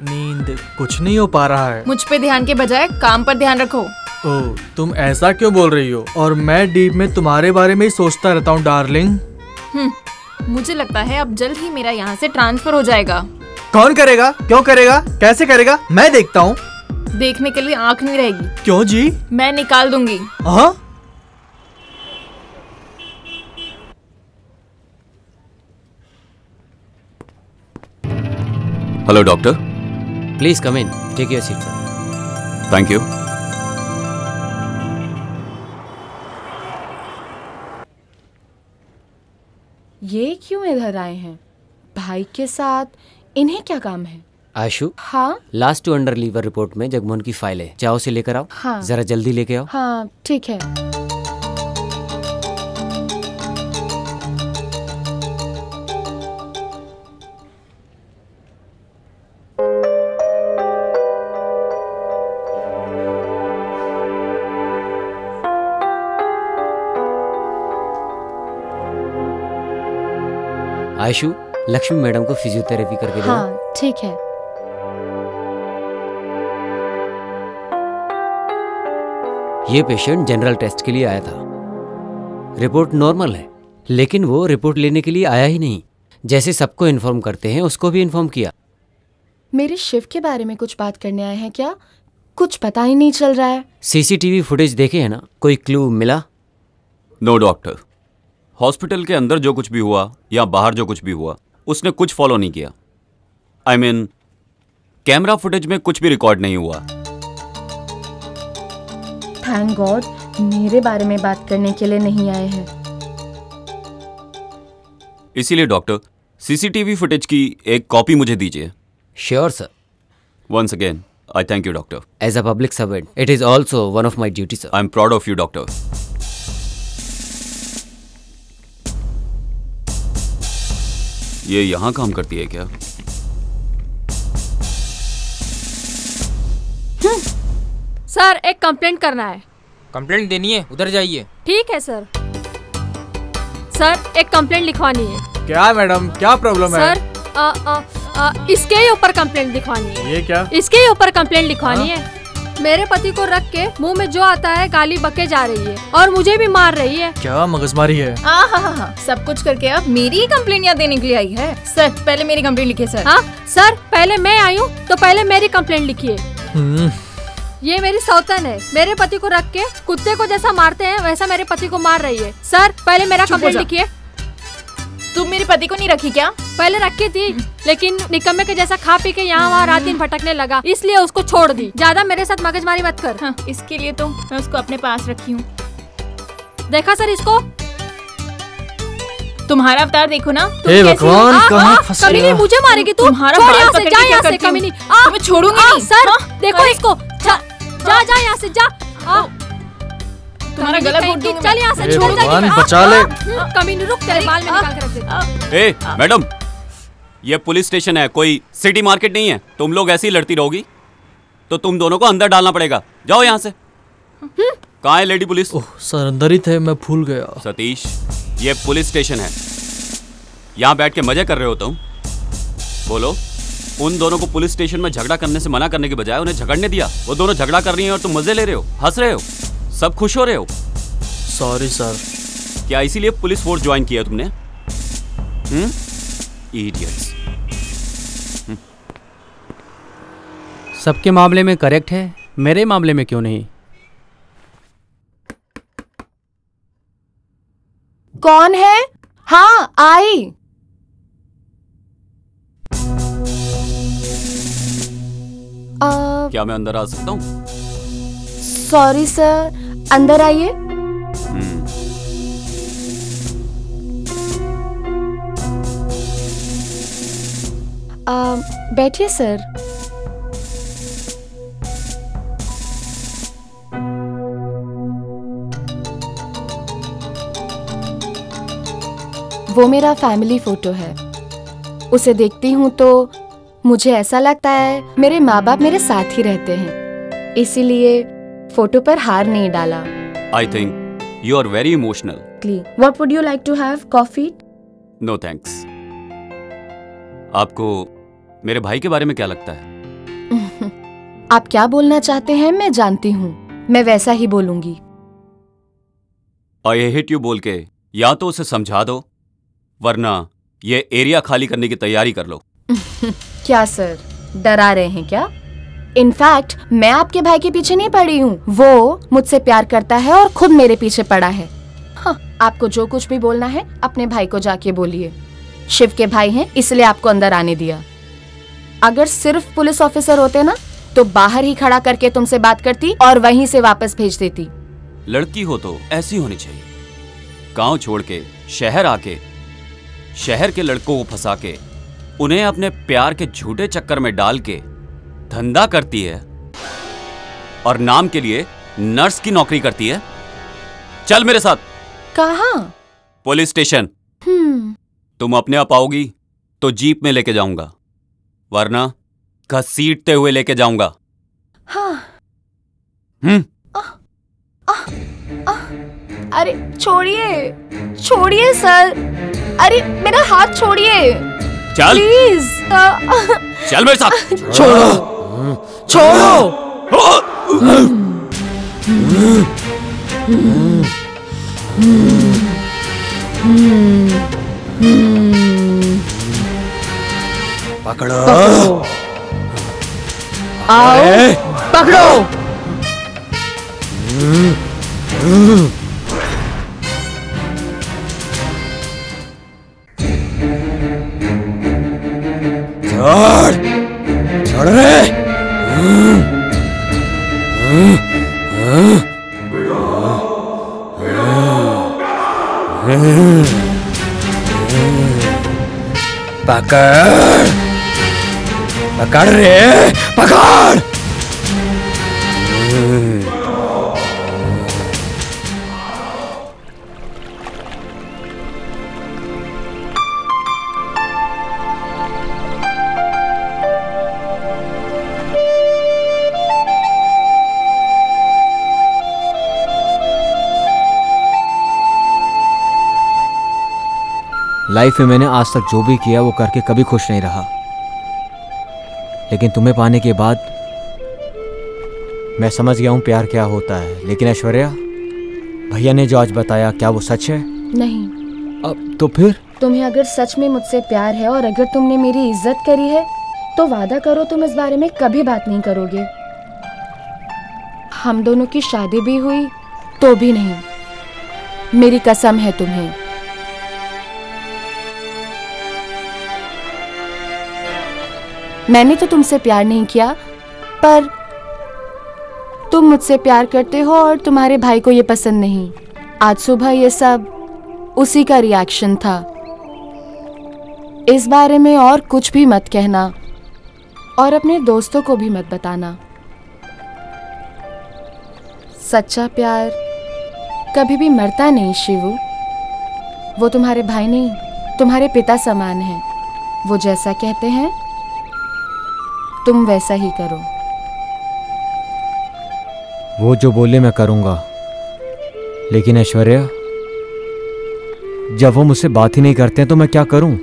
नींद कुछ नहीं हो पा रहा है। मुझ पे ध्यान के बजाय काम पर ध्यान रखो। ओह, तुम ऐसा क्यों बोल रही हो? और मैं डीप में तुम्हारे बारे में ही सोचता रहता हूँ डार्लिंग। मुझे लगता है अब जल्द ही मेरा यहाँ से ट्रांसफर हो जाएगा। कौन करेगा? क्यों करेगा? कैसे करेगा? मैं देखता हूँ। देखने के लिए आंख नहीं रहेगी। क्यों जी? मैं निकाल दूंगी। हाँ? Hello doctor. Please come in, take your seat sir. Thank you. ये क्यों इधर आए हैं? भाई के साथ इन्हें क्या काम है? आशु, हाँ last two under liver report में जगमोहन की फाइल है, जाओ उसे लेकर आओ। हाँ जरा जल्दी लेके आओ। हाँ ठीक है। आशु, लक्ष्मी मैडम को फिजियोथेरेपी करके दो। हाँ ठीक है। ये पेशेंट जनरल टेस्ट के लिए आया था। रिपोर्ट नॉर्मल है, लेकिन वो रिपोर्ट लेने के लिए आया ही नहीं। जैसे सबको इन्फॉर्म करते हैं उसको भी इन्फॉर्म किया। मेरे शिफ्ट के बारे में कुछ बात करने आए हैं क्या? कुछ पता ही नहीं चल रहा है। सीसीटीवी फुटेज देखे है ना, कोई क्लू मिला? नो डॉक्टर, हॉस्पिटल के अंदर जो कुछ भी हुआ या बाहर जो कुछ भी हुआ उसने कुछ फॉलो नहीं किया। I mean, कैमरा फुटेज में कुछ भी रिकॉर्ड नहीं हुआ। थैंक गॉड, मेरे बारे में बात करने के लिए नहीं आए हैं। इसीलिए डॉक्टर, सीसीटीवी फुटेज की एक कॉपी मुझे दीजिए। Sure sir. Once again I thank you doctor. As a public servant it is also one of my duty sir. I am proud of you doctor. ये यहाँ काम करती है क्या? सर, एक कंप्लेंट करना है। कंप्लेंट देनी है? उधर जाइए। ठीक है सर। सर, एक कंप्लेंट लिखवानी है। क्या मैडम, क्या प्रॉब्लम है? सर, इसके ही ऊपर कंप्लेंट लिखवानी है। ये क्या? इसके ही ऊपर कंप्लेंट लिखवानी है। मेरे पति को रख के मुंह में जो आता है गाली बके जा रही है और मुझे भी मार रही है। क्या मगजमारी है? हाँ, सब कुछ करके अब मेरी ही कंप्लेंट यहाँ देने के लिए आई है। सर, पहले मेरी कंप्लेंट लिखिए सर। हाँ सर, पहले मैं आई हूँ तो पहले मेरी कंप्लेंट लिखिए। ये मेरी सौतन है, मेरे पति को रख के कुत्ते को जैसा मारते हैं वैसा मेरे पति को मार रही है। सर, पहले मेरा कंप्लेंट लिखिए। तुम मेरे पति को नहीं रखी क्या? पहले रखी थी, लेकिन निकम्मे के जैसा खा पी के यहाँ वहाँ रात दिन भटकने लगा, इसलिए उसको छोड़ दी। ज्यादा मेरे साथ मगजमारी मत कर। हाँ, इसके लिए तो मैं उसको अपने पास रखी हूँ। देखा सर इसको? तुम्हारा अवतार देखो ना। तुम हे कैसी हो? भगवान, कहाँ हाँ, फंस कमीनी गया? मुझे मारेगी तू। तुम्हारा छोड़ बाल यहाँ से, पकड़ जा के क्या यहाँ से, करती हूँ? कमीनी। तुम्हें छोड़ूंगी नहीं। सर हाँ? देखो इसको, जा जा यहाँ से जा। तुम्हारा गला घोट दूंगी मैं। चल यहाँ से, हे छोड़ भगवान, जाएगी। बचा ले। कमीनी रुक, तेरे बाल में निकाल के रख दे। ए मैडम, ये पुलिस स्टेशन है, कोई सिटी मार्केट नहीं है। तुम लोग ऐसे ही लड़ती रहोगी तो तुम दोनों को अंदर डालना पड़ेगा। जाओ यहाँ से। कहाँ है लेडी पुलिस? ओह सर, अंदर ही थे, मैं भूल गया। सतीश, ये पुलिस स्टेशन है, यहाँ बैठ के मजे कर रहे हो तुम? बोलो, उन दोनों को पुलिस स्टेशन में झगड़ा करने से मना करने के बजाय उन्हें झगड़ने दिया। वो दोनों झगड़ा कर रही हैं और तुम मजे ले रहे हो, हंस रहे हो, सब खुश हो रहे हो। Sorry sir. क्या इसीलिए पुलिस फोर्स ज्वाइन किया तुमने? इडियट्स। सबके मामले में करेक्ट है, मेरे मामले में क्यों नहीं? कौन है? हाँ आई। क्या मैं अंदर आ सकता हूँ? सॉरी सर, अंदर आइए। बैठिए सर। वो मेरा फैमिली फोटो है। उसे देखती हूँ तो मुझे ऐसा लगता है मेरे माँ बाप मेरे साथ ही रहते हैं, इसीलिए फोटो पर हार नहीं डाला। I think you are very emotional. What would you like to have? Coffee? No thanks. आपको मेरे भाई के बारे में क्या लगता है? आप क्या बोलना चाहते हैं मैं जानती हूँ, मैं वैसा ही बोलूंगी। I hate you बोल के या तो उसे समझा दो, वरना ये एरिया खाली करने की तैयारी कर लो। क्या सर, डरा रहे हैं क्या? इनफैक्ट मैं आपके भाई के पीछे नहीं पड़ी हूँ, वो मुझसे प्यार करता है और खुद मेरे पीछे पड़ा है। हाँ, आपको जो कुछ भी बोलना है अपने भाई को जाके बोलिए। शिव के भाई हैं इसलिए आपको अंदर आने दिया। अगर सिर्फ पुलिस ऑफिसर होते ना तो बाहर ही खड़ा करके तुमसे बात करती और वहीं से वापस भेज देती। लड़की हो तो ऐसी होनी चाहिए, गांव छोड़ के शहर आके शहर के लड़कों को फंसा के उन्हें अपने प्यार के झूठे चक्कर में डाल के धंधा करती है और नाम के लिए नर्स की नौकरी करती है। चल मेरे साथ। कहाँ? Police station. तुम अपने आप आओगी तो जीप में लेके जाऊंगा, वरना घसीटते हुए लेके जाऊंगा। हाँ। अरे छोड़िए, छोड़िए सर, अरे मेरा हाथ छोड़िए चल प्लीज। चल मेरे साथ। छोड़ो, छोड़ो। पकड़ो, आओ, पकड़ो। छोड़, छोड़ रे। पकड़, पकड़ रे, पकड़। लाइफ में मैंने आज तक जो भी किया वो करके कभी खुश नहीं रहा, लेकिन तुम्हें पाने के बाद मैं समझ गया हूँ प्यार क्या होता है। लेकिन ऐश्वर्या, भैया ने जो आज बताया क्या वो सच है? नहीं। अब तो फिर? तुम्हें अगर सच में मुझसे प्यार है और अगर तुमने मेरी इज्जत करी है तो वादा करो तुम इस बारे में कभी बात नहीं करोगे। हम दोनों की शादी भी हुई तो भी नहीं, मेरी कसम है तुम्हें। मैंने तो तुमसे प्यार नहीं किया, पर तुम मुझसे प्यार करते हो और तुम्हारे भाई को ये पसंद नहीं। आज सुबह ये सब उसी का रिएक्शन था। इस बारे में और कुछ भी मत कहना और अपने दोस्तों को भी मत बताना। सच्चा प्यार कभी भी मरता नहीं शिवू। वो तुम्हारे भाई नहीं, तुम्हारे पिता समान है। वो जैसा कहते हैं तुम वैसा ही करो। वो जो बोले मैं करूंगा, लेकिन ऐश्वर्या, जब वो मुझसे बात ही नहीं करते हैं तो मैं क्या करूं?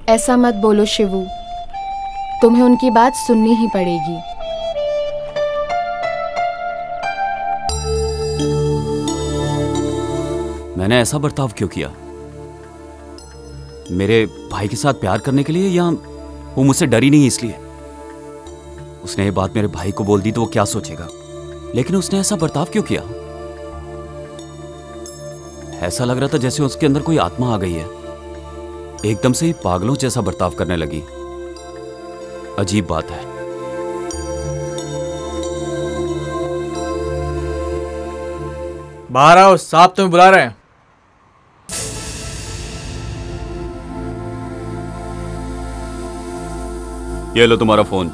ऐसा मत बोलो शिवू, तुम्हें उनकी बात सुननी ही पड़ेगी। मैंने ऐसा बर्ताव क्यों किया? मेरे भाई के साथ प्यार करने के लिए, या वो मुझसे डरी नहीं इसलिए? उसने ये बात मेरे भाई को बोल दी तो वो क्या सोचेगा, लेकिन उसने ऐसा बर्ताव क्यों किया? ऐसा लग रहा था जैसे उसके अंदर कोई आत्मा आ गई है। एकदम से ही पागलों जैसा बर्ताव करने लगी। अजीब बात है। बाहर आओ, साहब तुम्हें बुला रहे हैं। ये लो तुम्हारा फोन।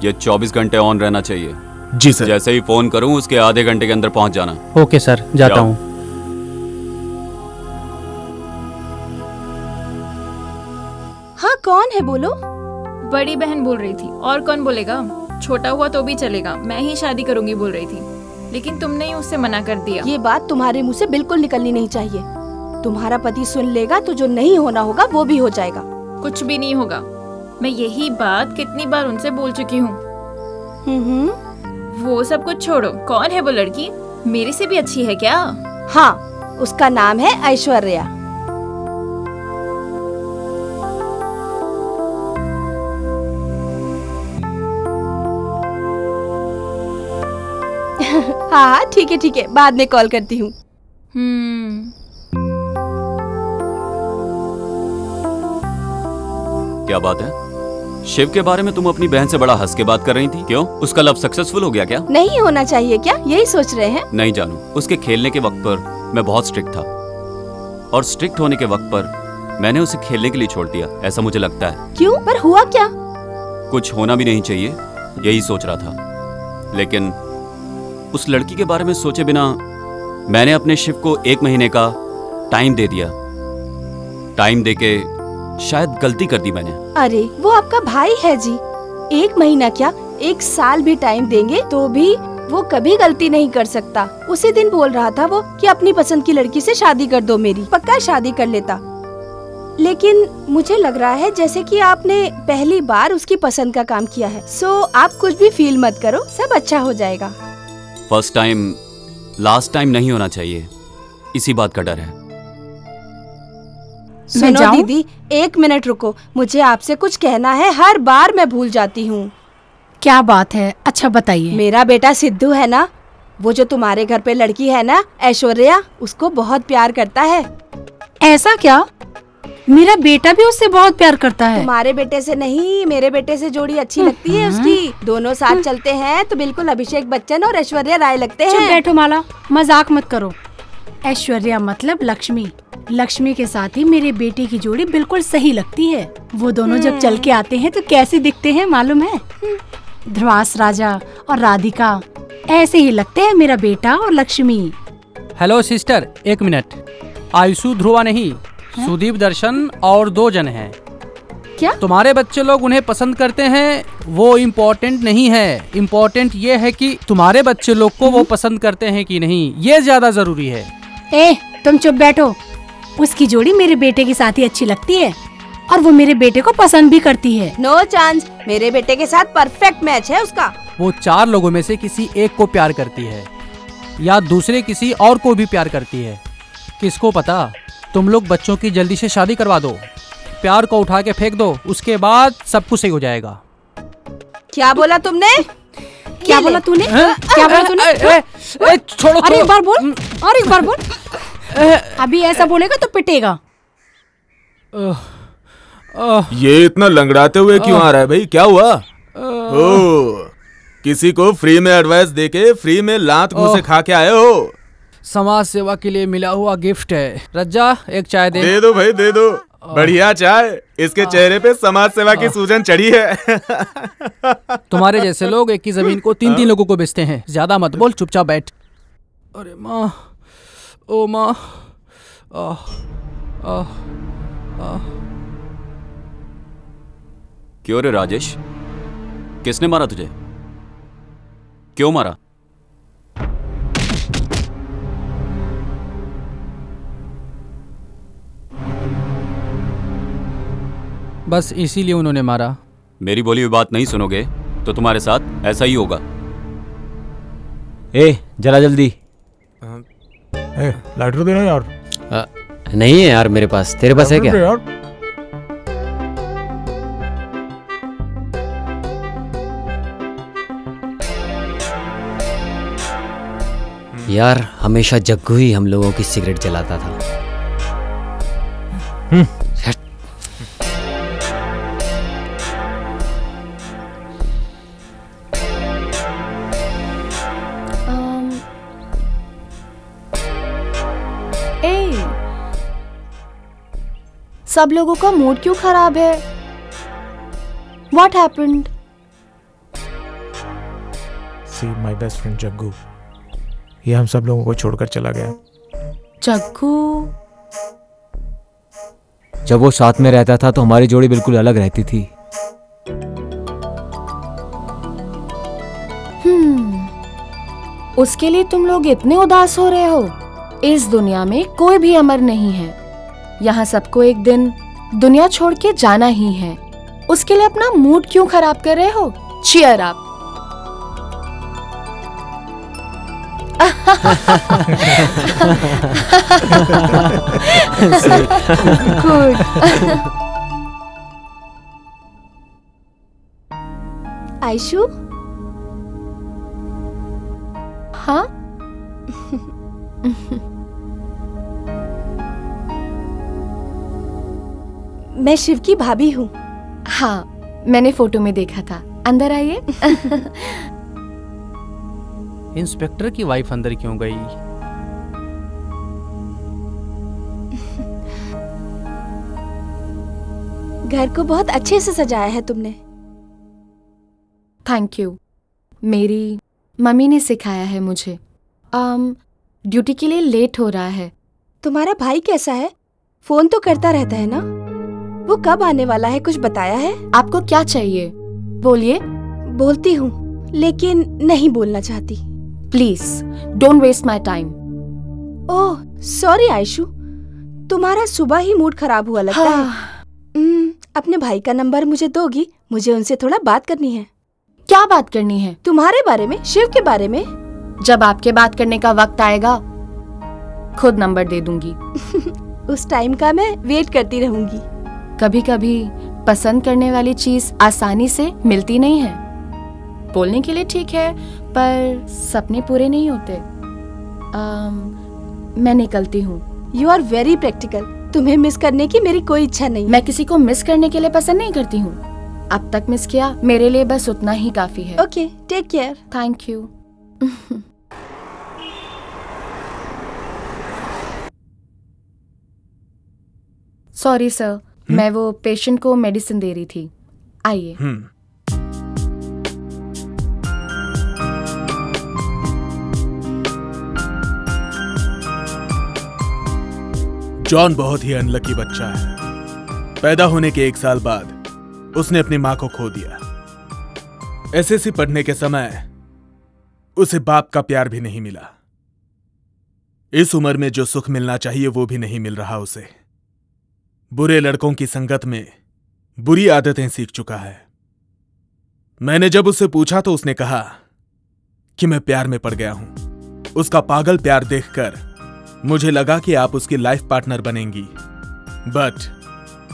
ये 24 घंटे ऑन रहना चाहिए। जी सर। जैसे ही फोन करूं उसके आधे घंटे के अंदर पहुंच जाना। ओके सर, जाता हूँ। हाँ, कौन है बोलो? बड़ी बहन बोल रही थी, और कौन बोलेगा? छोटा हुआ तो भी चलेगा, मैं ही शादी करूंगी बोल रही थी, लेकिन तुमने ही उससे मना कर दिया। ये बात तुम्हारे मुंह से बिल्कुल निकलनी नहीं चाहिए। तुम्हारा पति सुन लेगा तो जो नहीं होना होगा वो भी हो जाएगा। कुछ भी नहीं होगा। मैं यही बात कितनी बार उनसे बोल चुकी हूँ। वो सब कुछ छोड़ो, कौन है वो लड़की? मेरे से भी अच्छी है क्या? हाँ, उसका नाम है ऐश्वर्या। हाँ ठीक है, बाद में कॉल करती हूँ। क्या बात है? शिव के बारे में तुम अपनी बहन से बड़ा हंस के बात कर रही थी। क्यों? उसका लव सक्सेसफुल हो गया क्या? नहीं होना चाहिए क्या, यही सोच रहे हैं? नहीं जानू, उसके खेलने के वक्त पर मैं बहुत स्ट्रिक्ट था, और स्ट्रिक्ट होने के वक्त पर मैंने उसे खेलने के लिए छोड़ दिया, ऐसा मुझे लगता है। क्यों? पर हुआ क्या? कुछ होना भी नहीं चाहिए, यही सोच रहा था। लेकिन उस लड़की के बारे में सोचे बिना मैंने अपने शिव को 1 महीने का टाइम दे दिया। टाइम देके शायद गलती कर दी मैंने। अरे वो आपका भाई है जी, 1 महीना क्या 1 साल भी टाइम देंगे तो भी वो कभी गलती नहीं कर सकता। उसी दिन बोल रहा था वो कि अपनी पसंद की लड़की से शादी कर दो मेरी, पक्का शादी कर लेता। लेकिन मुझे लग रहा है जैसे कि आपने पहली बार उसकी पसंद का काम किया है। सो आप कुछ भी फील मत करो, सब अच्छा हो जाएगा। फर्स्ट टाइम लास्ट टाइम नहीं होना चाहिए, इसी बात का डर है। सुनो दीदी, 1 मिनट रुको, मुझे आपसे कुछ कहना है, हर बार मैं भूल जाती हूँ। क्या बात है? अच्छा बताइए। मेरा बेटा सिद्धू है ना, वो जो तुम्हारे घर पे लड़की है ना ऐश्वर्या, उसको बहुत प्यार करता है। ऐसा क्या? मेरा बेटा भी उससे बहुत प्यार करता है। तुम्हारे बेटे से नहीं, मेरे बेटे से जोड़ी अच्छी लगती है उसकी। दोनों साथ चलते हैं तो बिल्कुल अभिषेक बच्चन और ऐश्वर्या राय लगते हैं। चुप बैठो माला, मजाक मत करो। ऐश्वर्या मतलब लक्ष्मी। लक्ष्मी के साथ ही मेरे बेटे की जोड़ी बिल्कुल सही लगती है। वो दोनों जब चल के आते हैं तो कैसे दिखते हैं मालूम है? ध्रुवास राजा और राधिका, ऐसे ही लगते हैं मेरा बेटा और Lakshmi. Hello sister, 1 minute. Ayushu Dhruva नहीं, सुदीप दर्शन और 2 जन हैं। क्या? तुम्हारे बच्चे लोग उन्हें पसंद करते हैं वो इम्पोर्टेंट नहीं है। इम्पोर्टेंट ये है कि तुम्हारे बच्चे लोग को वो पसंद करते हैं कि नहीं, ये ज्यादा जरूरी है। तुम चुप बैठो। उसकी जोड़ी मेरे बेटे के साथ ही अच्छी लगती है और वो मेरे बेटे को पसंद भी करती है। नो चांस, मेरे बेटे के साथ परफेक्ट मैच है उसका। वो 4 लोगों में से किसी एक को प्यार करती है या दूसरे किसी और को भी प्यार करती है, किसको पता। तुम लोग बच्चों की जल्दी से शादी करवा दो, प्यार को उठा के फेंक दो, उसके बाद सब कुछ सही हो जाएगा। क्या बोला तुमने? क्या बोला तूने? क्या बोला तूने? छोड़ो। अरे एक बार बोल, और एक बार बोल। अभी ऐसा बोलेगा तो पिटेगा। ये इतना लंगड़ाते हुए क्यों आ रहा है भाई? क्या हुआ? ओह, किसी को फ्री में एडवाइस देके फ्री में लात मुंह से खा के आए हो? समाज सेवा के लिए मिला हुआ गिफ्ट है। रज्जा एक चाय दे दो भाई दे दो। बढ़िया चाय। इसके चेहरे पे समाज सेवा की सूजन चढ़ी है। तुम्हारे जैसे लोग एक ही जमीन को 3-3 लोगों को बेचते हैं। ज्यादा मत बोल, चुपचाप बैठ। अरे माँ, ओ माँ। क्यों रे राजेश, किसने मारा तुझे? क्यों मारा? बस इसीलिए उन्होंने मारा। मेरी बोली हुई बात नहीं सुनोगे तो तुम्हारे साथ ऐसा ही होगा। ए जरा जल्दी। लाइटर देना यार। नहीं है यार मेरे पास, तेरे पास है क्या? यार हमेशा जग्गू ही हम लोगों की सिगरेट जलाता था। सब लोगों का मूड क्यों खराब है? What happened? See my best friend Jaggu, ये हम सब लोगों को छोड़कर चला गया। जग्गू? जब वो साथ में रहता था तो हमारी जोड़ी बिल्कुल अलग रहती थी। उसके लिए तुम लोग इतने उदास हो रहे हो? इस दुनिया में कोई भी अमर नहीं है। यहाँ सबको एक दिन दुनिया छोड़ के जाना ही है। उसके लिए अपना मूड क्यों खराब कर रहे हो? Cheer up. गुड। आयशु? हाँ? मैं शिव की भाभी हूँ। हाँ, मैंने फोटो में देखा था। अंदर आइए। इंस्पेक्टर की वाइफ अंदर क्यों गई? घर को बहुत अच्छे से सजाया है तुमने। Thank you. मेरी मम्मी ने सिखाया है मुझे। ड्यूटी के लिए लेट हो रहा है। तुम्हारा भाई कैसा है? फोन तो करता रहता है ना? वो कब आने वाला है, कुछ बताया है? आपको क्या चाहिए? बोलिए। बोलती हूँ लेकिन नहीं बोलना चाहती। Please don't waste my time. Oh sorry Ayshu, तुम्हारा सुबह ही मूड खराब हुआ लगता है। अपने भाई का नंबर मुझे दोगी? मुझे उनसे थोड़ा बात करनी है। क्या बात करनी है? तुम्हारे बारे में, शिव के बारे में। जब आपके बात करने का वक्त आएगा खुद नंबर दे दूंगी। उस टाइम का मैं वेट करती रहूंगी। कभी कभी पसंद करने वाली चीज आसानी से मिलती नहीं है। बोलने के लिए ठीक है पर सपने पूरे नहीं होते। मैं निकलती हूँ। You are very practical. तुम्हें मिस करने की मेरी कोई इच्छा नहीं। मैं किसी को मिस करने के लिए पसंद नहीं करती हूँ। अब तक मिस किया, मेरे लिए बस उतना ही काफी है। Okay, take care. Thank you. Sorry sir, मैं वो पेशेंट को मेडिसिन दे रही थी। आइए। जॉन बहुत ही अनलकी बच्चा है। पैदा होने के 1 साल बाद उसने अपनी मां को खो दिया। एसएससी पढ़ने के समय उसे बाप का प्यार भी नहीं मिला। इस उम्र में जो सुख मिलना चाहिए वो भी नहीं मिल रहा उसे। बुरे लड़कों की संगत में बुरी आदतें सीख चुका है। मैंने जब उससे पूछा तो उसने कहा कि मैं प्यार में पड़ गया हूं। उसका पागल प्यार देखकर मुझे लगा कि आप उसकी लाइफ पार्टनर बनेंगी, बट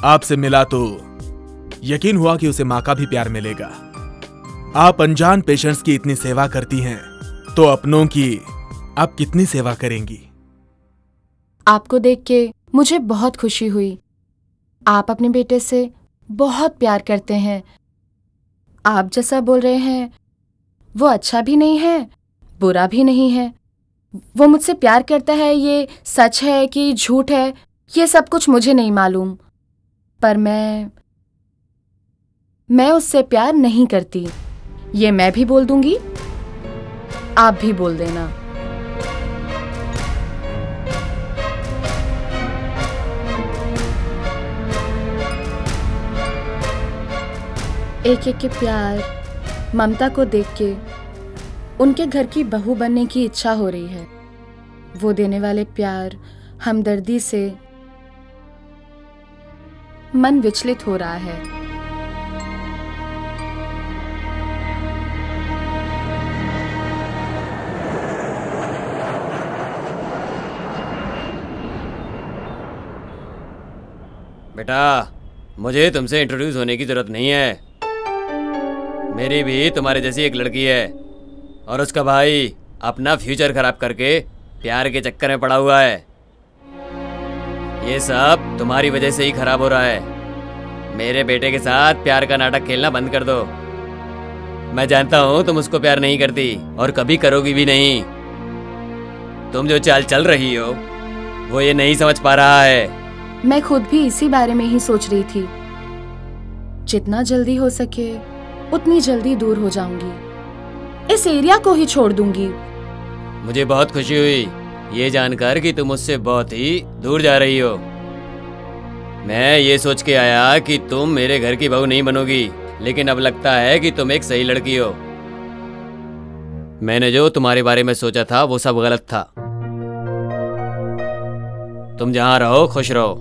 आपसे मिला तो यकीन हुआ कि उसे मां का भी प्यार मिलेगा। आप अनजान पेशेंट्स की इतनी सेवा करती हैं तो अपनों की आप कितनी सेवा करेंगी? आपको देख के मुझे बहुत खुशी हुई। आप अपने बेटे से बहुत प्यार करते हैं। आप जैसा बोल रहे हैं वो अच्छा भी नहीं है, बुरा भी नहीं है, वो मुझसे प्यार करता है, ये सच है कि झूठ है, ये सब कुछ मुझे नहीं मालूम, पर मैं उससे प्यार नहीं करती। ये मैं भी बोल दूंगी, आप भी बोल देना। एक एक के प्यार, ममता को देख के उनके घर की बहू बनने की इच्छा हो रही है। वो देने वाले प्यार, हमदर्दी से मन विचलित हो रहा है। बेटा, मुझे तुमसे इंट्रोड्यूस होने की जरूरत नहीं है। मेरी भी तुम्हारे जैसी एक लड़की है और उसका भाई अपना फ्यूचर खराब करके प्यार के चक्कर में पड़ा हुआ है। ये सब तुम्हारी वजह से ही खराब हो रहा है। मेरे बेटे के साथ प्यार का नाटक खेलना बंद कर दो। मैं जानता हूँ तुम उसको प्यार नहीं करती और कभी करोगी भी नहीं। तुम जो चाल चल रही हो वो ये नहीं समझ पा रहा है। मैं खुद भी इसी बारे में ही सोच रही थी। जितना जल्दी हो सके उतनी जल्दी दूर हो जाऊंगी, इस एरिया को ही छोड़ दूंगी। मुझे बहुत खुशी हुई ये जानकर कि तुम मुझसे बहुत ही दूर जा रही हो। मैं ये सोच के आया कि तुम मेरे घर की बहू नहीं बनोगी, लेकिन अब लगता है कि तुम एक सही लड़की हो। मैंने जो तुम्हारे बारे में सोचा था वो सब गलत था। तुम जहां रहो खुश रहो।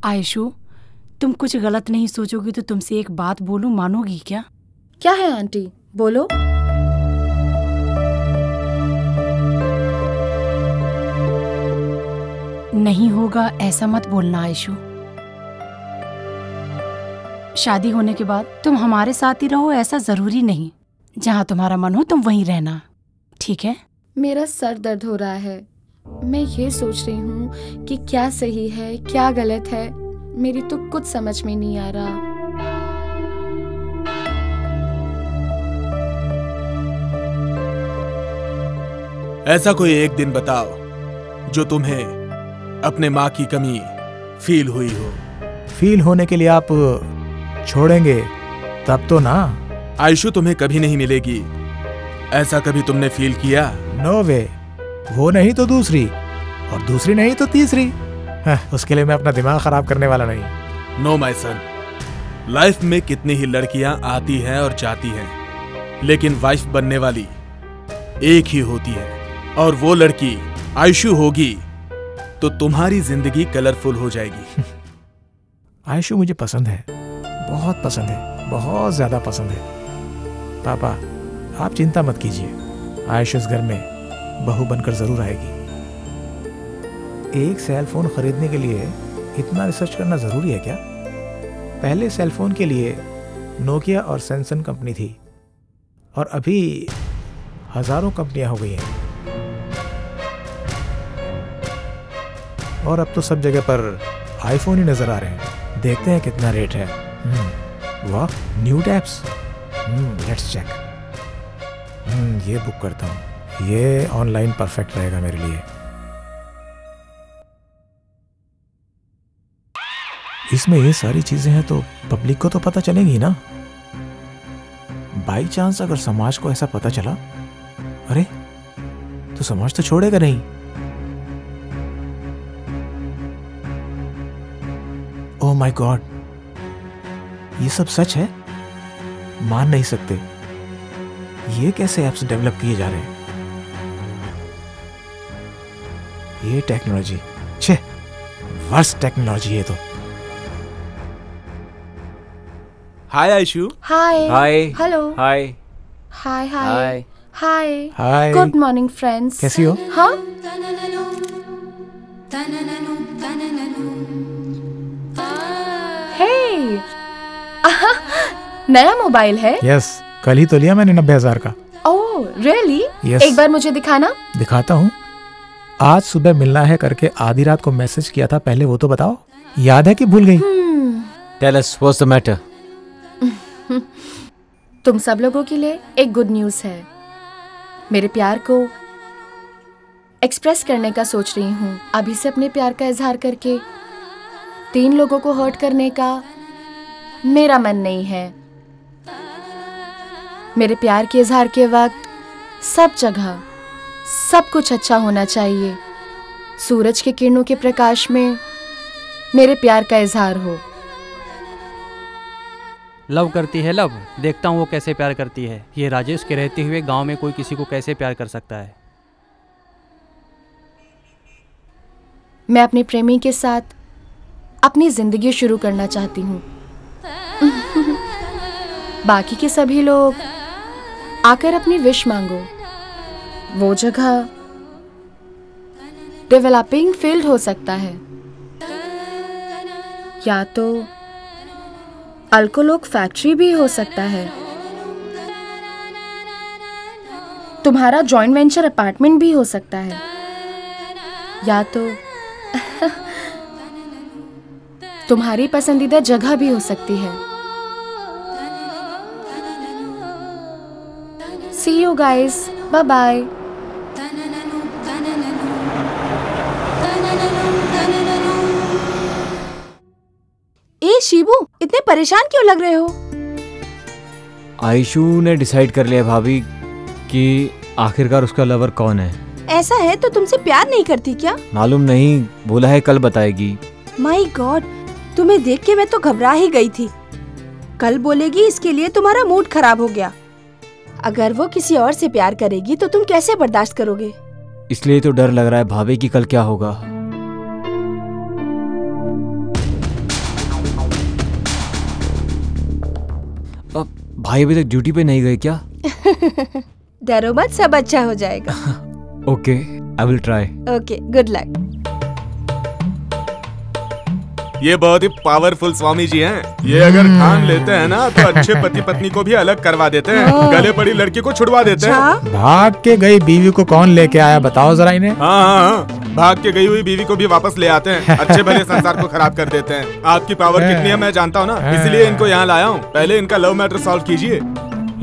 आयशु, तुम कुछ गलत नहीं सोचोगी तो तुमसे एक बात बोलूं, मानोगी क्या? क्या है आंटी, बोलो। नहीं होगा ऐसा मत बोलना आयशु। शादी होने के बाद तुम हमारे साथ ही रहो ऐसा जरूरी नहीं। जहाँ तुम्हारा मन हो तुम वहीं रहना, ठीक है? मेरा सर दर्द हो रहा है। मैं ये सोच रही हूँ कि क्या सही है क्या गलत है। मेरी तो कुछ समझ में नहीं आ रहा। ऐसा कोई एक दिन बताओ जो तुम्हें अपने माँ की कमी फील हुई हो। फील होने के लिए आप छोड़ेंगे तब तो ना। आयशु तुम्हें कभी नहीं मिलेगी, ऐसा कभी तुमने फील किया? नो वे। वो नहीं तो दूसरी, और दूसरी नहीं तो तीसरी। उसके लिए मैं अपना दिमाग खराब करने वाला नहीं। नो माय सन, लाइफ में कितनी ही लड़कियां आती हैं और जाती हैं, लेकिन वाइफ बनने वाली एक ही होती है, और वो लड़की आयशु होगी तो तुम्हारी जिंदगी कलरफुल हो जाएगी। आयशु मुझे पसंद है, बहुत पसंद है, बहुत ज्यादा पसंद है। पापा आप चिंता मत कीजिए, आयशु इस घर में बहू बनकर जरूर आएगी। एक सेल फोन खरीदने के लिए इतना रिसर्च करना जरूरी है क्या? पहले सेल फोन के लिए नोकिया और सैमसंग कंपनी थी, और अभी हजारों कंपनियां हो गई हैं, और अब तो सब जगह पर आईफोन ही नजर आ रहे हैं। देखते हैं कितना रेट है। वाह, न्यू टैब्स। Let's check. ये बुक करता हूँ, ये ऑनलाइन परफेक्ट रहेगा मेरे लिए। इसमें ये सारी चीजें हैं तो पब्लिक को तो पता चलेगी ना। बाई चांस अगर समाज को ऐसा पता चला, अरे तो समाज तो छोड़ेगा नहीं। ओह माय गॉड, ये सब सच है? मान नहीं सकते। ये कैसे ऐप्स डेवलप किए जा रहे हैं? ये टेक्नोलॉजी, छे वर्स्ट टेक्नोलॉजी है तो। Hi Ayshu. Hi. Hi. Hello. Hi. Hi hi hi. Hi. Good morning friends. कैसी हो? हाँ, हे, नया मोबाइल है? यस, कल ही तो लिया मैंने 90,000 का। Oh really? Yes. एक बार मुझे दिखाना। दिखाता हूँ। आज सुबह मिलना है करके आधी रात को मैसेज किया था, पहले वो तो बताओ। याद है कि भूल गई? Tell us what's the matter? तुम सब लोगों के लिए एक गुड न्यूज़ है। मेरे प्यार को एक्सप्रेस करने का सोच रही हूँ। अभी से अपने प्यार का इजहार करके 3 लोगों को हर्ट करने का मेरा मन नहीं है। मेरे प्यार के इजहार के वक्त सब जगह सब कुछ अच्छा होना चाहिए। सूरज के किरणों के प्रकाश में मेरे प्यार का इजहार हो। लव करती है लव, देखता हूँ वो कैसे प्यार करती है। ये राजेश के रहते हुए गांव में कोई किसी को कैसे प्यार कर सकता है। मैं अपने प्रेमी के साथ अपनी जिंदगी शुरू करना चाहती हूँ। बाकी के सभी लोग आकर अपनी विश मांगो। वो जगह डेवलपिंग फील्ड हो सकता है, या तो अल्कोलोक फैक्ट्री भी हो सकता है। तुम्हारा जॉइंट वेंचर अपार्टमेंट भी हो सकता है, या तो तुम्हारी पसंदीदा जगह भी हो सकती है। See you guys. Bye bye. ए शिबू, इतने परेशान क्यों लग रहे हो? आयशु ने डिसाइड कर लिया भाभी कि आखिरकार उसका लवर कौन है। ऐसा है तो तुमसे प्यार नहीं करती क्या? मालूम नहीं, बोला है कल बताएगी। माय गॉड, तुम्हें देख के मैं तो घबरा ही गई थी। कल बोलेगी इसके लिए तुम्हारा मूड खराब हो गया। अगर वो किसी और से प्यार करेगी तो तुम कैसे बर्दाश्त करोगे? इसलिए तो डर लग रहा है भाभी कि कल क्या होगा। भाई अभी तक ड्यूटी पे नहीं गए क्या? डरो मत, सब अच्छा हो जाएगा। Okay, I will try. Okay, good luck. ये बहुत ही पावरफुल स्वामी जी हैं। ये अगर ठान लेते हैं ना तो अच्छे पति पत्नी को भी अलग करवा देते हैं, गले पड़ी लड़की को छुड़वा देते हैं। भाग के गई बीवी को कौन लेके आया बताओ जरा इन्हें। हाँ, भाग के गई हुई बीवी को भी वापस ले आते हैं, अच्छे भले संसार को खराब कर देते हैं। आपकी पावर कितनी है मैं जानता हूँ ना, इसलिए इनको यहाँ लाया हूँ। पहले इनका लव मैटर सॉल्व कीजिए।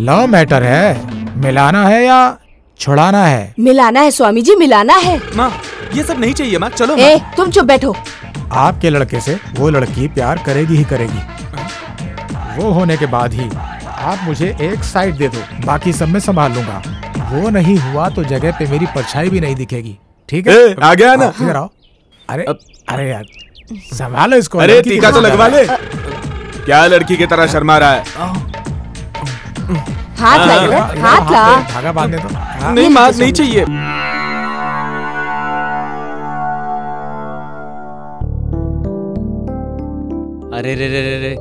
लव मैटर है? मिलाना है या छुड़ाना है? मिलाना है स्वामी जी, मिलाना है। माँ, ये सब नहीं चाहिए माँ, चलो। ए, तुम चुप बैठो। आपके लड़के से वो लड़की प्यार करेगी ही करेगी। वो होने के बाद ही आप मुझे एक साइड दे दो, बाकी सब मैं संभाल लूंगा। वो नहीं हुआ तो जगह पे मेरी परछाई भी नहीं दिखेगी, ठीक है? आ गया ना? इधर आओ। अरे अरे यार, संभालो इसको। अरे टीका तो लगवा ले। क्या लड़की की तरह शर्मा रहा है? हाथ ला, हाथ ला। धागा बांधने दो। नहीं माँ, नहीं चाहिए। अरे रे रे रे रे,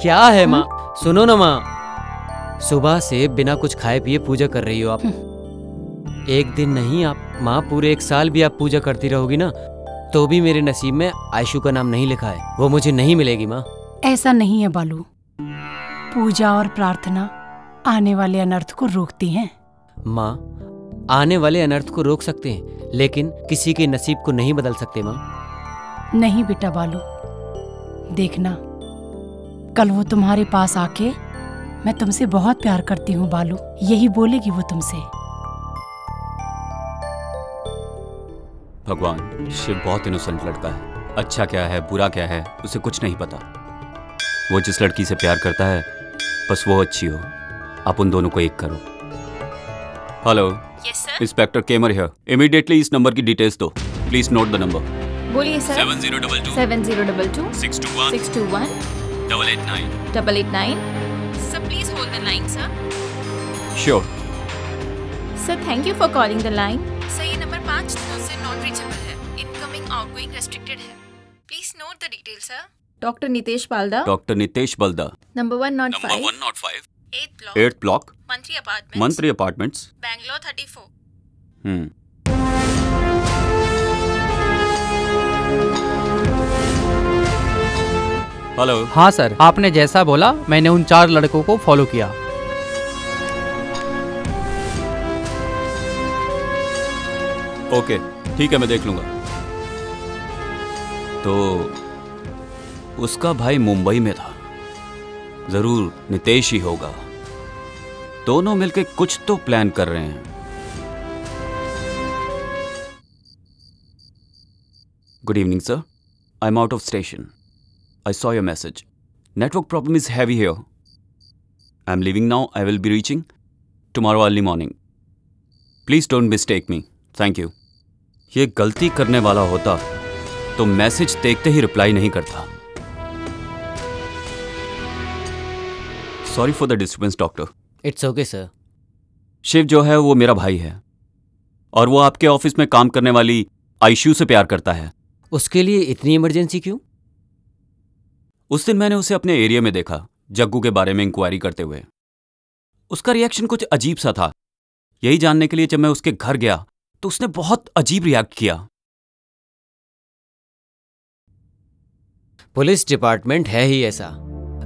क्या है माँ? सुनो ना माँ, सुबह से बिना कुछ खाए पिए पूजा कर रही हो आप। एक दिन नहीं आप माँ, पूरे 1 साल भी आप पूजा करती रहोगी ना तो भी मेरे नसीब में आयशु का नाम नहीं लिखा है। वो मुझे नहीं मिलेगी माँ। ऐसा नहीं है बालू, पूजा और प्रार्थना आने वाले अनर्थ को रोकती हैं। माँ, आने वाले अनर्थ को रोक सकते हैं लेकिन किसी के नसीब को नहीं बदल सकते माँ। नहीं बेटा बालू, देखना कल वो तुम्हारे पास आके मैं तुमसे बहुत प्यार करती हूँ बालू, यही बोलेगी वो तुमसे। भगवान, शिव बहुत इनोसेंट लड़का है। अच्छा क्या है बुरा क्या है उसे कुछ नहीं पता। वो जिस लड़की से प्यार करता है बस वो अच्छी हो। आप उन दोनों को एक करो। Hello, inspector Kumar here. Immediately इस नंबर की डिटेल्स दो। Please note the number. बोलिए sir. 7022 7022 621 621 889 889। Sir please hold the line sir. Sure. Sir thank you for calling the line. Sir ये नंबर 5 दिनों से नॉट रीचेबल है। इनकमिंग आउटगोइंग रेस्ट्रिक्टेड है। Please note the detail sir. Doctor Nitesh Balda. Doctor Nitesh Balda. Number 105 8th block Mantri apartments Bangalore 34। Hello. हाँ sir, आपने जैसा बोला मैंने उन 4 लड़कों को फॉलो किया। ओके ठीक है, मैं देख लूंगा। तो उसका भाई मुंबई में था, जरूर नितेश ही होगा। दोनों मिलकर कुछ तो प्लान कर रहे हैं। Good evening sir, I am out of station. I saw your message. Network problem is heavy here. I am living now. I will be reaching tomorrow early morning. Please don't mistake me. Thank you. ये गलती करने वाला होता तो message देखते ही reply नहीं करता। Sorry for the disturbance doctor. It's okay sir. Shiv जो है वो मेरा भाई है और वो आपके ऑफिस में काम करने वाली आयशु से प्यार करता है। उसके लिए इतनी इमरजेंसी क्यों? उस दिन मैंने उसे अपने एरिया में देखा, जग्गू के बारे में इंक्वायरी करते हुए। उसका रिएक्शन कुछ अजीब सा था। यही जानने के लिए जब मैं उसके घर गया तो उसने बहुत अजीब रिएक्ट किया। पुलिस डिपार्टमेंट है ही ऐसा।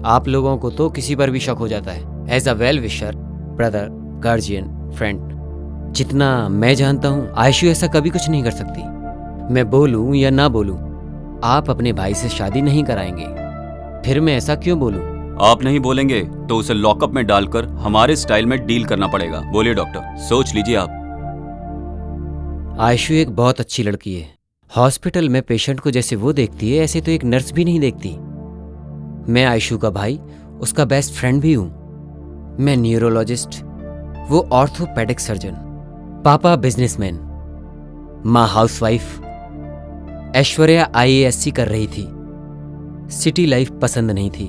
आप लोगों को तो किसी पर भी शक हो जाता है। As a well wisher, brother, guardian, friend, जितना मैं जानता हूं आयशु ऐसा कभी कुछ नहीं कर सकती। मैं बोलूं या ना बोलूं, आप अपने भाई से शादी नहीं कराएंगे। फिर मैं ऐसा क्यों बोलूं? आप नहीं बोलेंगे तो उसे लॉकअप में डालकर हमारे स्टाइल में डील करना पड़ेगा। बोलिए डॉक्टर, सोच लीजिए आप। आयशु एक बहुत अच्छी लड़की है। हॉस्पिटल में पेशेंट को जैसे वो देखती है ऐसे तो एक नर्स भी नहीं देखती। मैं आयशु का भाई, उसका बेस्ट फ्रेंड भी हूं। मैं न्यूरोलॉजिस्ट, वो ऑर्थोपेडिक सर्जन। पापा बिजनेसमैन, माँ हाउसवाइफ। ऐश्वर्या IASC कर रही थी। सिटी लाइफ पसंद नहीं थी।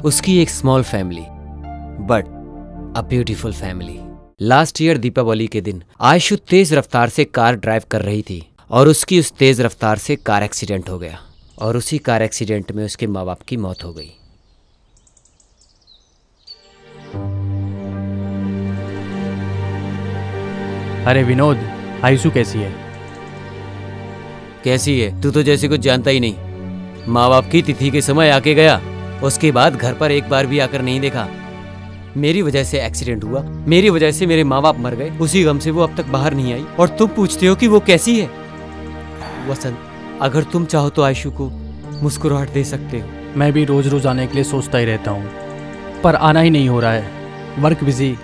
उसकी एक small family, but a beautiful family. Last year Deepavali के दिन आयशु तेज रफ्तार से कार ड्राइव कर रही थी और उसकी उस तेज रफ्तार से कार एक्सीडेंट हो गया और उसी कार एक्सीडेंट में उसके माँ बाप की मौत हो गई। अरे विनोद, आयशु कैसी है? कैसी है? तू तो जैसे कुछ जानता ही नहीं। माँ बाप की तिथि के समय आके गया, उसके बाद घर पर एक बार भी आकर नहीं देखा। मेरी वजह से एक्सीडेंट हुआ, मेरी वजह से मेरे माँ बाप मर गए। उसी गम से वो अब तक बाहर नहीं आई और तुम पूछते हो कि वो कैसी है। वसंत, अगर तुम चाहो तो आयशु को मुस्कुराहट दे सकते हो। मैं भी रोज रोज आने के लिए सोचता ही रहता हूँ, पर आना ही नहीं हो रहा है। Work busy.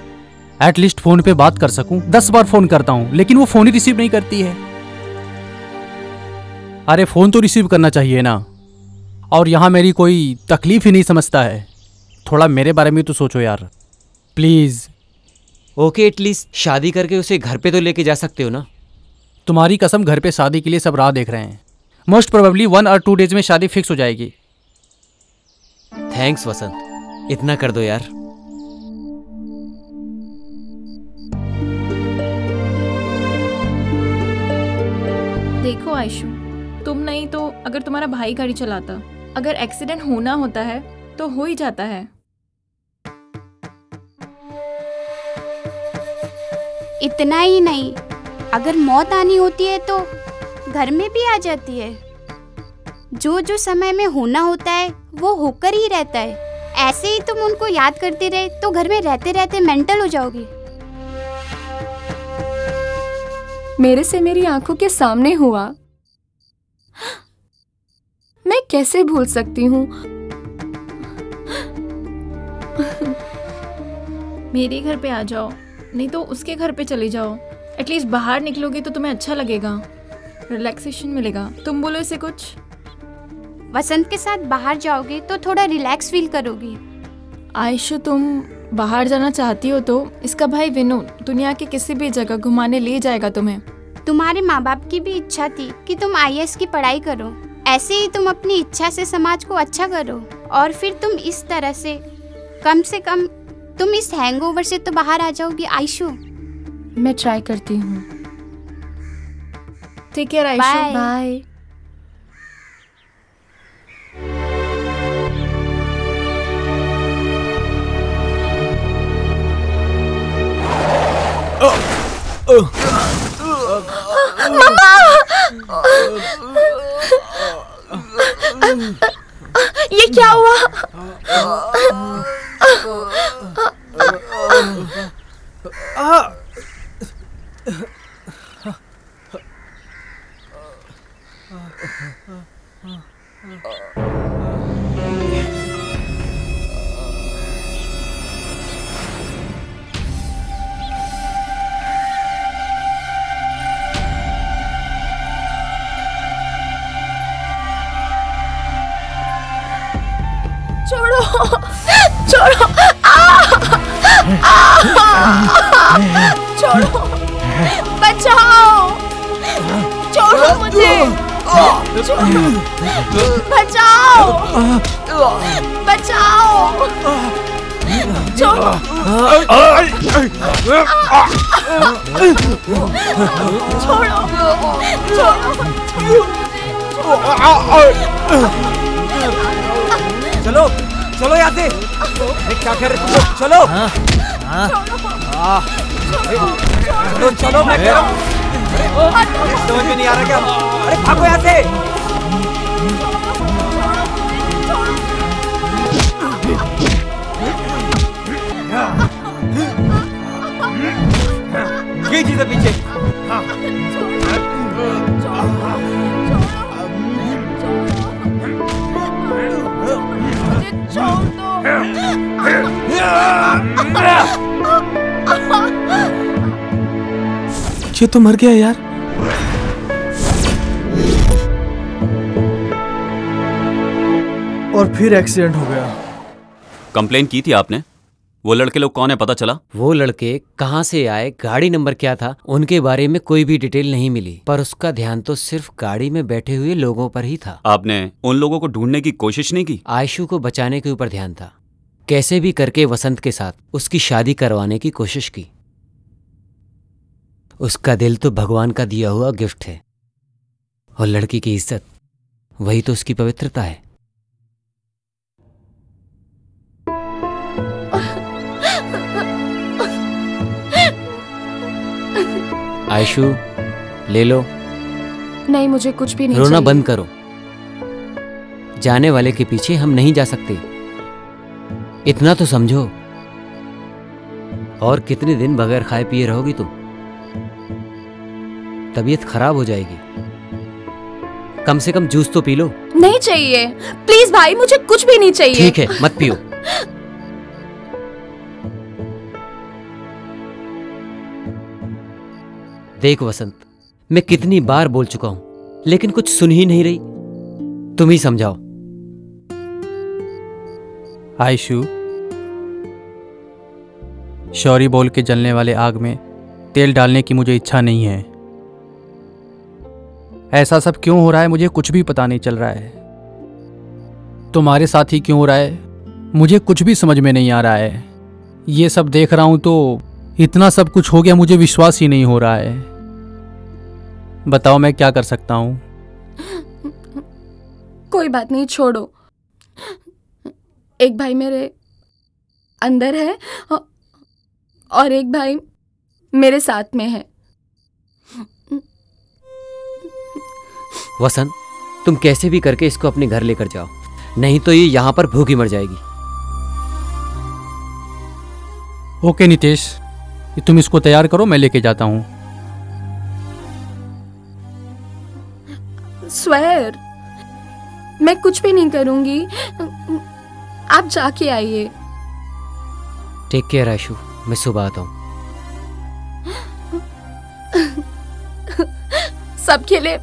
एटलीस्ट फोन पे बात कर सकूं। 10 बार फोन करता हूँ लेकिन वो फोन ही रिसीव नहीं करती है। अरे फोन तो रिसीव करना चाहिए ना। और यहाँ मेरी कोई तकलीफ ही नहीं समझता है। थोड़ा मेरे बारे में तो सोचो यार, प्लीज। ओके, एटलीस्ट शादी करके उसे घर पे तो लेके जा सकते हो ना। तुम्हारी कसम, घर पे शादी के लिए सब राह देख रहे हैं। मोस्ट प्रोबेबली 1 और 2 डेज में शादी फिक्स हो जाएगी। थैंक्स वसंत, इतना कर दो यार। देखो आयशु, तुम नहीं तो अगर तुम्हारा भाई गाड़ी चलाता, अगर एक्सीडेंट होना होता है तो हो ही जाता है। इतना ही नहीं, अगर मौत आनी होती है तो घर में भी आ जाती है। जो जो समय में होना होता है वो होकर ही रहता है। ऐसे ही तुम उनको याद करते रहे तो घर में रहते रहते मेंटल हो जाओगे। मेरे से मेरी आंखों के सामने हुआ, मैं कैसे भूल सकती हूँ। मेरे घर पे आ जाओ, नहीं तो उसके घर पे चले जाओ। एटलीस्ट बाहर निकलोगे तो तुम्हें अच्छा लगेगा, रिलैक्सेशन मिलेगा। तुम बोलो इसे कुछ। वसंत के साथ बाहर जाओगे तो थोड़ा रिलैक्स फील करोगी। आयशु, तुम बाहर जाना चाहती हो तो इसका भाई विनोद दुनिया के किसी भी जगह घुमाने ले जाएगा तुम्हें। तुम्हारे माँ बाप की भी इच्छा थी कि तुम IAS की पढ़ाई करो। ऐसे ही तुम अपनी इच्छा से समाज को अच्छा करो और फिर तुम इस तरह से कम तुम इस हैंगओवर से तो बाहर आ जाओगी आयशु। मैं ट्राई करती हूँ। ठीक है आयशु, बाय। ये क्या हुआ? छोड़ो छोड़ो छोड़ो, बचाओ, छोड़ो मुझे, बचाओ, बचाओ, छोड़ो, चलो चलो यहाँ से। क्या कर रहे तुम लोग? चलो चलो चलो, मैं कह रहा हूँ। समझ में नहीं आ रहा क्या? अरे भागो यहाँ से। ये चीज़ पीछे। ये तो मर गया यार। और फिर एक्सीडेंट हो गया। कंप्लेन की थी आपने? वो लड़के लोग कौन है पता चला? वो लड़के कहाँ से आए, गाड़ी नंबर क्या था, उनके बारे में कोई भी डिटेल नहीं मिली, पर उसका ध्यान तो सिर्फ गाड़ी में बैठे हुए लोगों पर ही था। आपने उन लोगों को ढूंढने की कोशिश नहीं की? आयशु को बचाने के ऊपर ध्यान था। कैसे भी करके वसंत के साथ उसकी शादी करवाने की कोशिश की। उसका दिल तो भगवान का दिया हुआ गिफ्ट है, और लड़की की इज्जत वही तो उसकी पवित्रता है। आयशु, ले लो। नहीं, मुझे कुछ भी नहीं रोना चाहिए। बंद करो। जाने वाले के पीछे हम नहीं जा सकते, इतना तो समझो। और कितने दिन बगैर खाए पिए रहोगी तुम? तबीयत खराब हो जाएगी। कम से कम जूस तो पी लो। नहीं चाहिए, प्लीज भाई, मुझे कुछ भी नहीं चाहिए। ठीक है, मत पियो। देख वसंत, मैं कितनी बार बोल चुका हूं, लेकिन कुछ सुन ही नहीं रही। तुम ही समझाओ। आयशु, शौरी बोल के जलने वाले आग में तेल डालने की मुझे इच्छा नहीं है। ऐसा सब क्यों हो रहा है मुझे कुछ भी पता नहीं चल रहा है। तुम्हारे साथ ही क्यों हो रहा है मुझे कुछ भी समझ में नहीं आ रहा है। ये सब देख रहा हूं तो इतना सब कुछ हो गया, मुझे विश्वास ही नहीं हो रहा है। बताओ मैं क्या कर सकता हूं? कोई बात नहीं, छोड़ो। एक भाई मेरे अंदर है और एक भाई मेरे साथ में है। वसंत, तुम कैसे भी करके इसको अपने घर लेकर जाओ, नहीं तो ये यहां पर भूखी मर जाएगी। ओके नितेश, तुम इसको तैयार करो, मैं लेके जाता हूं। स्वेर, मैं कुछ भी नहीं करूंगी, आप जाके आइए। टेक केयर आयशु, मैं सुबह आता हूं। सबके लिए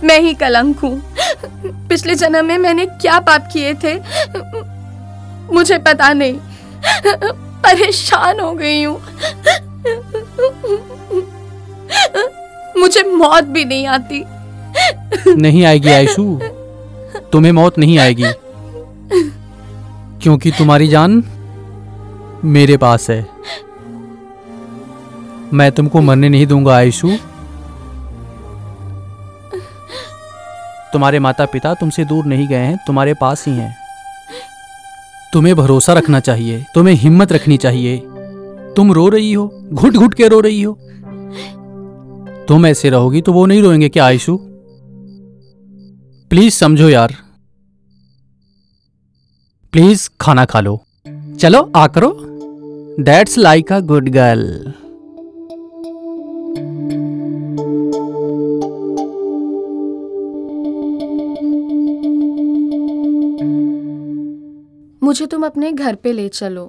मैं ही कलंक हूं। पिछले जन्म में मैंने क्या पाप किए थे मुझे पता नहीं। परेशान हो गई हूं। मुझे मौत भी नहीं आती। नहीं आएगी आयशु, तुम्हें मौत नहीं आएगी, क्योंकि तुम्हारी जान मेरे पास है। मैं तुमको मरने नहीं दूंगा आयशु। तुम्हारे माता पिता तुमसे दूर नहीं गए हैं, तुम्हारे पास ही हैं। तुम्हें भरोसा रखना चाहिए, तुम्हें हिम्मत रखनी चाहिए। तुम रो रही हो, घुट घुट के रो रही हो। तुम ऐसे रहोगी तो वो नहीं रोएंगे क्या आयशु? प्लीज समझो यार, प्लीज खाना खा लो। चलो आ करो। That's like a good girl. मुझे तुम अपने घर पे ले चलो।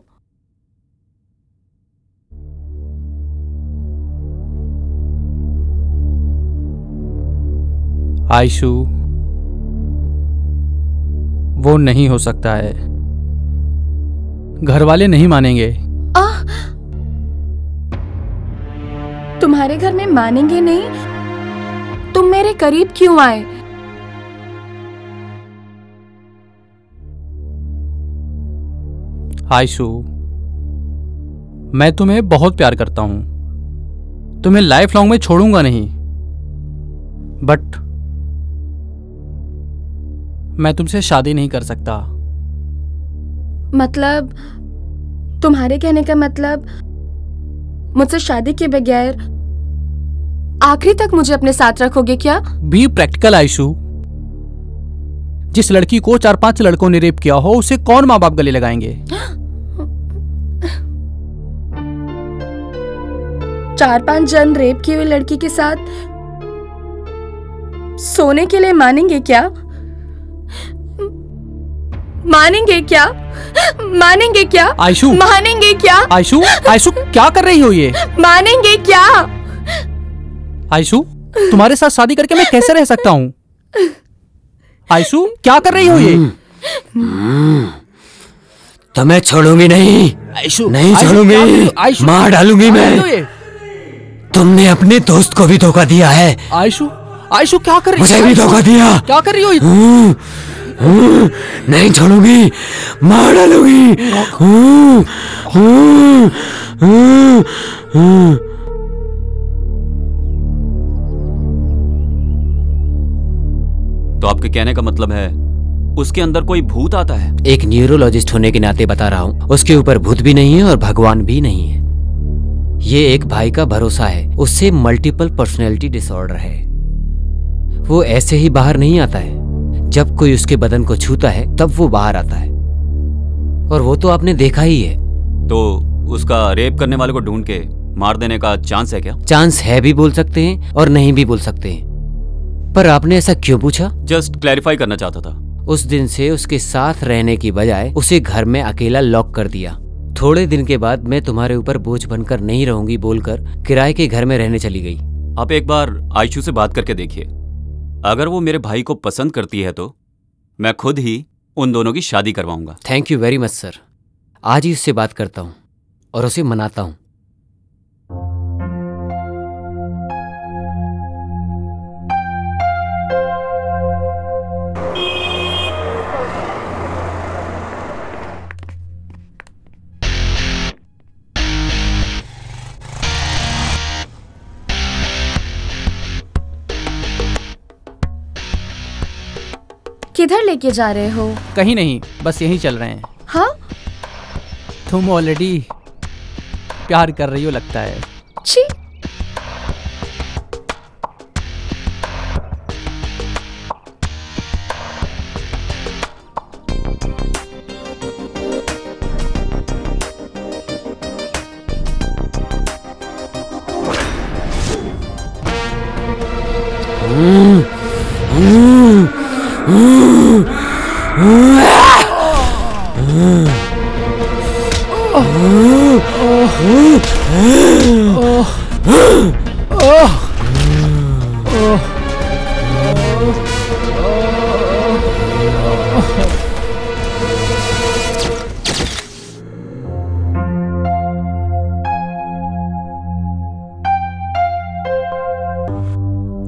आयशु, वो नहीं हो सकता है। घर वाले नहीं मानेंगे। तुम्हारे घर में मानेंगे नहीं? तुम मेरे करीब क्यों आए? आयशु, मैं तुम्हें बहुत प्यार करता हूं। तुम्हें लाइफ लॉन्ग में छोड़ूंगा नहीं, बट मैं तुमसे शादी नहीं कर सकता। मतलब तुम्हारे कहने का मतलब मुझसे शादी के बगैर आखिरी तक मुझे अपने साथ रखोगे क्या? Be practical Aishu. जिस लड़की को 4-5 लड़कों ने रेप किया हो उसे कौन माँ बाप गले लगाएंगे? 4-5 जन रेप की हुई लड़की के साथ सोने के लिए मानेंगे क्या? मानेंगे क्या? मानेंगे क्या? आयशु, मानेंगे क्या? आयशु, आयशु क्या कर रही हो ये? मानेंगे क्या? आयशु, तुम्हारे साथ शादी करके मैं कैसे रह सकता हूँ? आयशु क्या कर रही हो ये? तो मैं छोड़ूंगी नहीं। आयशु, नहीं छोड़ूंगी, मार डालूंगी मैं। तुमने अपने दोस्त को भी धोखा दिया है। आयशु, आयशु क्या कर रही हो? मुझे भी धोखा दिया। क्या कर रही हो? नहीं छोड़ूंगी, मार डालूंगी। तो आपके कहने का मतलब है उसके अंदर कोई भूत आता है? एक न्यूरोलॉजिस्ट होने के नाते बता रहा हूँ, उसके ऊपर भूत भी नहीं है और भगवान भी नहीं है। ये एक भाई का भरोसा है, उससे मल्टीपल पर्सनैलिटी डिसऑर्डर है। वो ऐसे ही बाहर नहीं आता है, जब कोई उसके बदन को छूता है तब वो बाहर आता है, और वो तो आपने देखा ही है। तो उसका रेप करने वाले को ढूंढ के मार देने का चांस है क्या? चांस है भी बोल सकते हैं और नहीं भी बोल सकते हैं। पर आपने ऐसा क्यों पूछा? जस्ट क्लैरिफाई करना चाहता था। उस दिन से उसके साथ रहने की बजाय उसे घर में अकेला लॉक कर दिया। थोड़े दिन के बाद मैं तुम्हारे ऊपर बोझ बनकर नहीं रहूंगी बोलकर किराए के घर में रहने चली गई। आप एक बार आयशु से बात करके देखिए, अगर वो मेरे भाई को पसंद करती है तो मैं खुद ही उन दोनों की शादी करवाऊंगा। Thank you very much sir. आज ही उससे बात करता हूँ और उसे मनाता हूँ। किधर लेके जा रहे हो? कहीं नहीं, बस यहीं चल रहे हैं। हाँ? तुम ऑलरेडी प्यार कर रही हो लगता है। छी।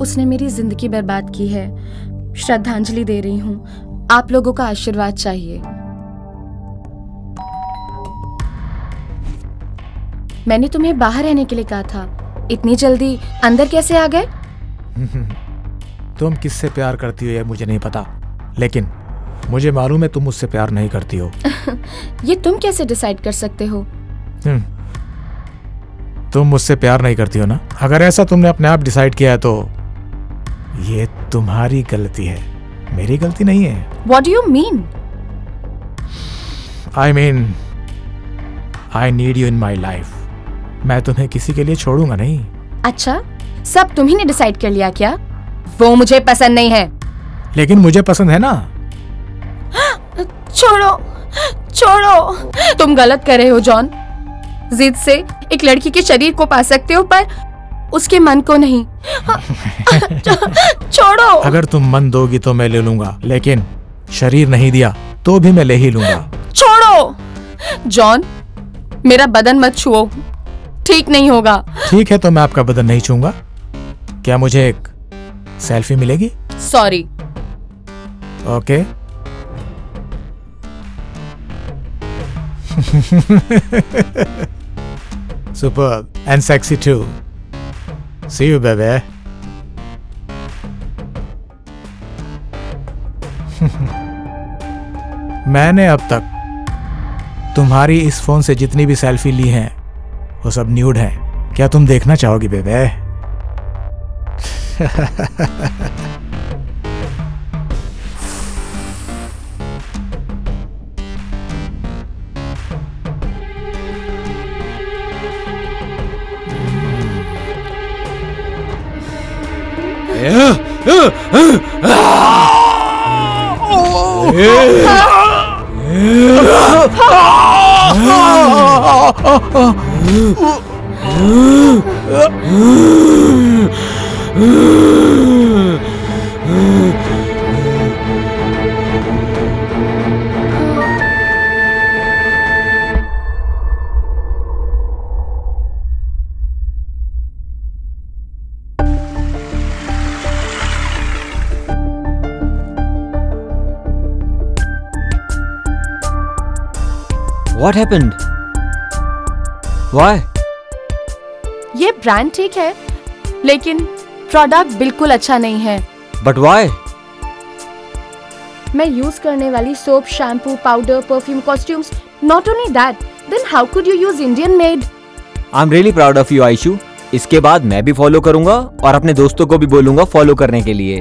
उसने मेरी जिंदगी बर्बाद की है। श्रद्धांजलि दे रही हूँ। आप लोगों का आशीर्वाद चाहिए। मैंने तुम्हें बाहर रहने के लिए कहा था, इतनी जल्दी अंदर कैसे आ गए? तुम किससे प्यार करती हो यह मुझे नहीं पता, लेकिन मुझे मालूम है तुम मुझसे प्यार नहीं करती हो। ये तुम कैसे डिसाइड कर सकते हो? तुम मुझसे प्यार नहीं करती हो ना? अगर ऐसा तुमने अपने आप डिसाइड किया है तो ये तुम्हारी गलती है, मेरी गलती नहीं है। What do you mean? I mean, I need you in my life. मैं तुम्हें किसी के लिए छोड़ूंगा नहीं। अच्छा, सब तुम्ही ने डिसाइड कर लिया क्या? वो मुझे पसंद नहीं है। लेकिन मुझे पसंद है ना। छोड़ो, छोड़ो। तुम गलत कर रहे हो जॉन। जिद से एक लड़की के शरीर को पा सकते हो पर उसके मन को नहीं। छोड़ो। अगर तुम मन दोगी तो मैं ले लूंगा, लेकिन शरीर नहीं दिया तो भी मैं ले ही लूंगा। छोड़ो। जॉन, मेरा बदन मत छुओ, ठीक नहीं होगा। ठीक है, तो मैं आपका बदन नहीं छूंगा। क्या मुझे एक सेल्फी मिलेगी? Sorry. Okay. Superb and sexy too. See you, baby. मैंने अब तक तुम्हारी इस फोन से जितनी भी सेल्फी ली हैं वो सब न्यूड हैं। क्या तुम देखना चाहोगी बेबे? What happened? Why? ये ब्रांड ठीक है, लेकिन प्रोडक्ट बिल्कुल अच्छा नहीं है। But why? मैं यूज करने वाली soap, shampoo, powder, perfume, costumes, not only that, then how could you use Indian made? I'm really proud of you, Aishu. इसके बाद मैं भी फॉलो करूंगा और अपने दोस्तों को भी बोलूंगा फॉलो करने के लिए।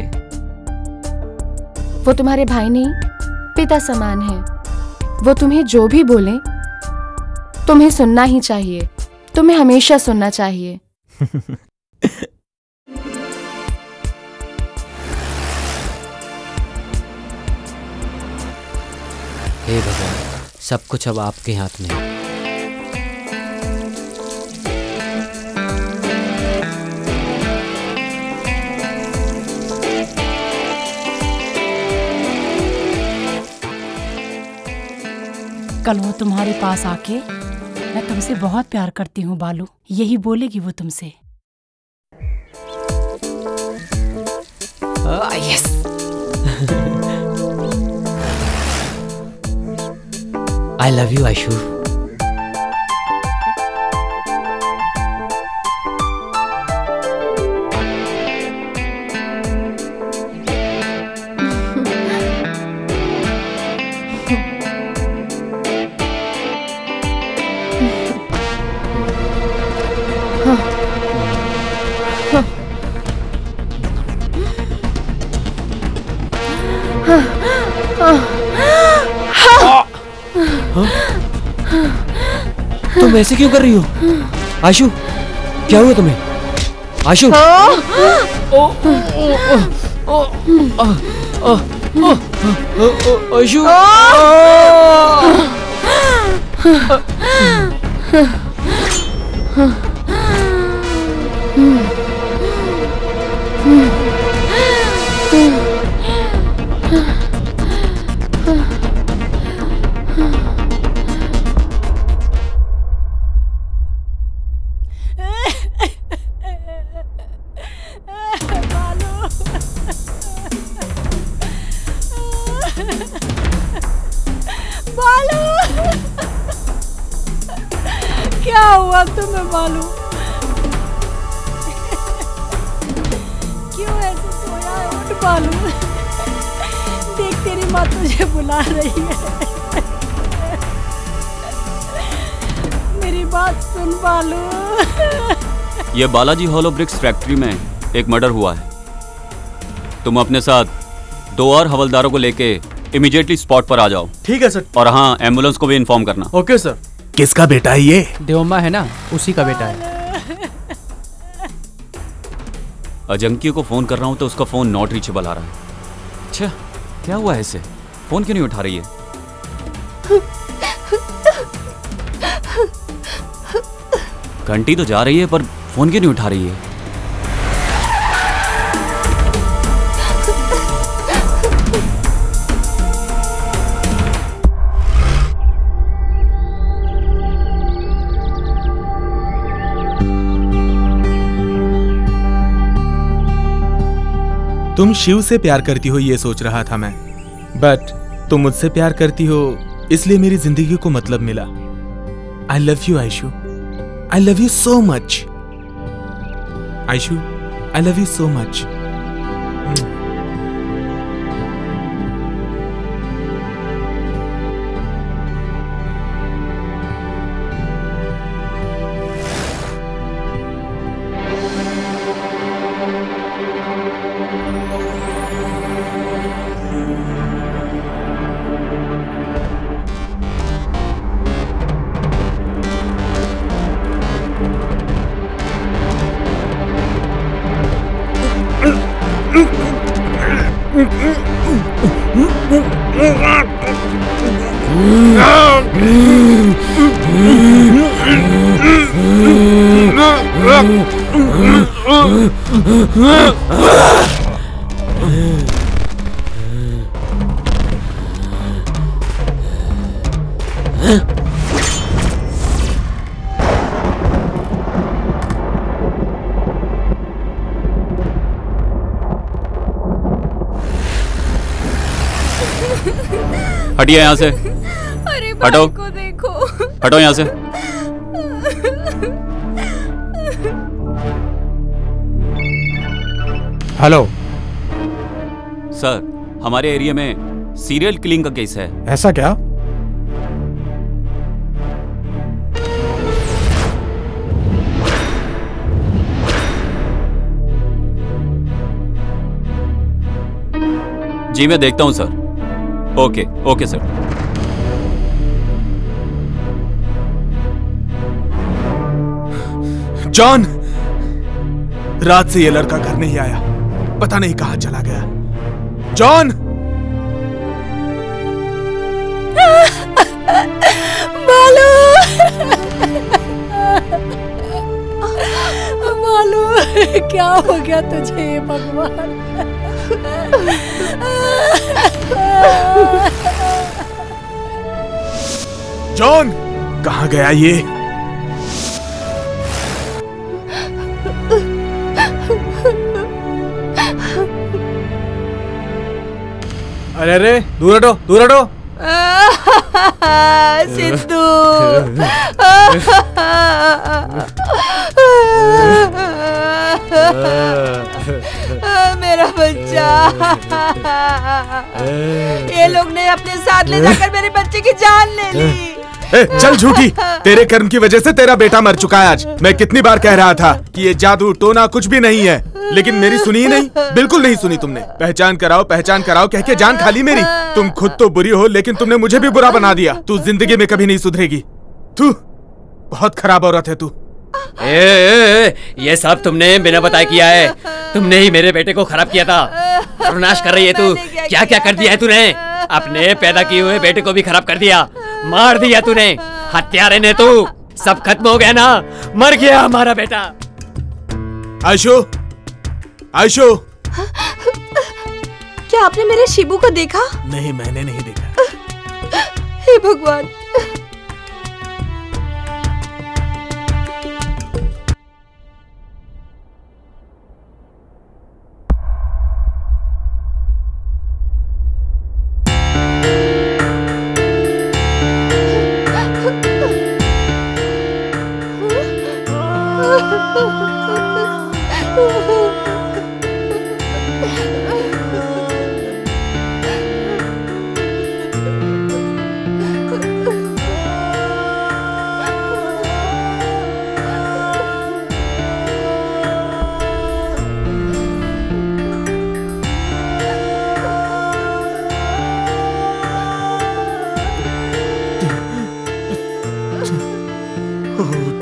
वो तुम्हारे भाई नहीं, पिता समान है। वो तुम्हें जो भी बोले तुम्हें सुनना ही चाहिए, तुम्हें हमेशा सुनना चाहिए। हे भगवान, सब कुछ अब आपके हाथ में है। कल वो तुम्हारे पास आके मैं तुमसे बहुत प्यार करती हूँ बालू, यही बोलेगी वो तुमसे। Yes. I love you Aishu. तुम ऐसे क्यों कर रही हो आयशु? क्या हुआ तुम्हें आयशु? आयशु क्या हुआ तुम्हें बालू? क्यों ऐसे सोया है? उठ बालू, देख तेरी माँ तुझे बुला रही है। मेरी बात सुन बालू। ये बालाजी हॉलो ब्रिक्स फैक्ट्री में एक मर्डर हुआ है। तुम अपने साथ 2 और हवलदारों को लेके इमीडिएटली स्पॉट पर आ जाओ। ठीक है सर। और हाँ, एम्बुलेंस को भी इन्फॉर्म करना। Okay sir. किसका बेटा है ये? देवम्मा है ना, उसी का बेटा है। अजंकी को फोन कर रहा हूँ तो उसका फोन नॉट रीचेबल आ रहा है। अच्छा, क्या हुआ है इसे? फोन क्यों नहीं उठा रही है? घंटी तो जा रही है पर फोन क्यों नहीं उठा रही है? तुम शिव से प्यार करती हो ये सोच रहा था मैं, बट तुम मुझसे प्यार करती हो इसलिए मेरी जिंदगी को मतलब मिला। I love you Ayshu, I love you so much Ayshu, I love you so much. हटिए यहाँ से। अरे हटो, भाई को देखो। हटो यहाँ से। हेलो सर, हमारे एरिया में सीरियल किलिंग का केस है। ऐसा क्या? जी मैं देखता हूँ sir. Okay okay sir. John, रात से ये लड़का घर नहीं आया, पता नहीं कहां चला गया। जॉन! बालू बालू, क्या हो गया तुझे भगवान? जॉन, कहां गया ये? अरे अरे, दूर हटो, दूर हटो। सिद्धू, मेरा बच्चा। ये लोग ने अपने साथ ले जाकर मेरे बच्चे की जान ले ली। ए, चल झूठी, तेरे कर्म की वजह से तेरा बेटा मर चुका है आज। मैं कितनी बार कह रहा था कि ये जादू टोना कुछ भी नहीं है, लेकिन मेरी सुनी ही नहीं, बिल्कुल नहीं सुनी तुमने। पहचान कराओ कह के जान खा ली मेरी। तुम खुद तो बुरी हो, लेकिन तुमने मुझे भी बुरा बना दिया। तू जिंदगी में कभी नहीं सुधरेगी। तू बहुत खराब औरत है तू। ये सब तुमने बिना बताए किया है। तुमने ही मेरे बेटे को खराब किया था। सर्वनाश कर रही है तू। क्या क्या कर दिया है तूने? अपने पैदा किए हुए बेटे को भी खराब कर दिया, मार दिया तूने। हत्यारे ने तू। सब खत्म हो गया ना, मर गया हमारा बेटा। आयशु, आयशु, क्या आपने मेरे शिबू को देखा? नहीं, मैंने नहीं देखा। हे भगवान।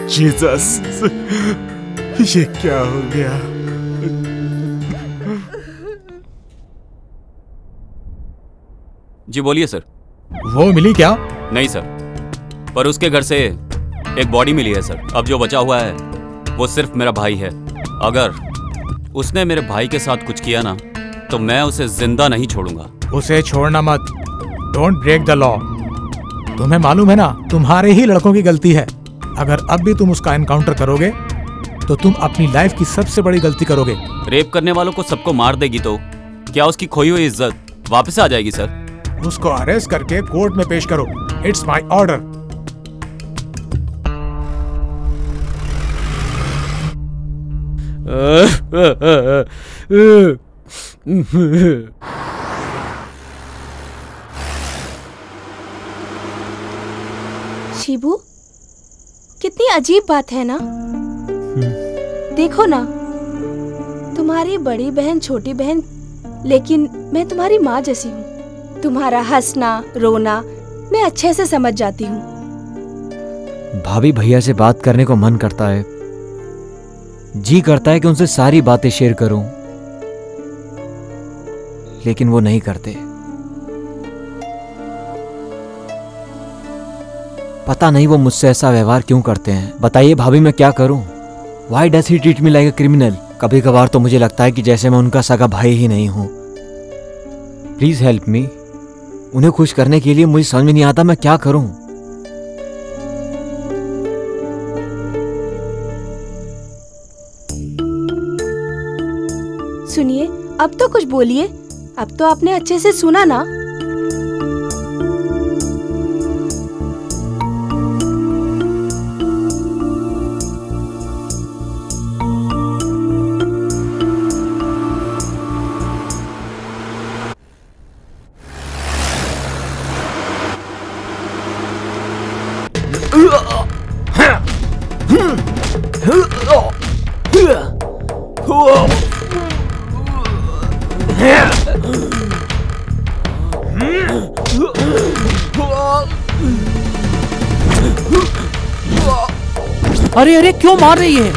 जीसस, ये क्या हो गया? जी बोलिए सर। वो मिली क्या? नहीं सर, पर उसके घर से एक बॉडी मिली है सर। अब जो बचा हुआ है वो सिर्फ मेरा भाई है। अगर उसने मेरे भाई के साथ कुछ किया ना, तो मैं उसे जिंदा नहीं छोड़ूंगा। उसे छोड़ना मत। Don't break the law. तुम्हें मालूम है ना, तुम्हारे ही लड़कों की गलती है। अगर अब भी तुम उसका एनकाउंटर करोगे तो तुम अपनी लाइफ की सबसे बड़ी गलती करोगे। रेप करने वालों को सबको मार देगी तो क्या उसकी खोई हुई इज्जत वापस आ जाएगी सर? उसको अरेस्ट करके कोर्ट में पेश करो। It's my order. शिबू, कितनी अजीब बात है ना। देखो ना, तुम्हारी बड़ी बहन छोटी बहन, लेकिन मैं तुम्हारी माँ जैसी हूँ। तुम्हारा हंसना रोना मैं अच्छे से समझ जाती हूँ। भाभी भैया से बात करने को मन करता है, जी करता है कि उनसे सारी बातें शेयर करूं, लेकिन वो नहीं करते। पता नहीं वो मुझसे ऐसा व्यवहार क्यों करते हैं। बताइए भाभी मैं क्या करूं? Why does he treat me like a criminal? कभी कभार तो मुझे लगता है कि जैसे मैं उनका सगा भाई ही नहीं हूं। Please help me. उन्हें खुश करने के लिए मुझे समझ में नहीं आता मैं क्या करूं। सुनिए, अब तो कुछ बोलिए। अब तो आपने अच्छे से सुना ना। अरे अरे क्यों मार रही है?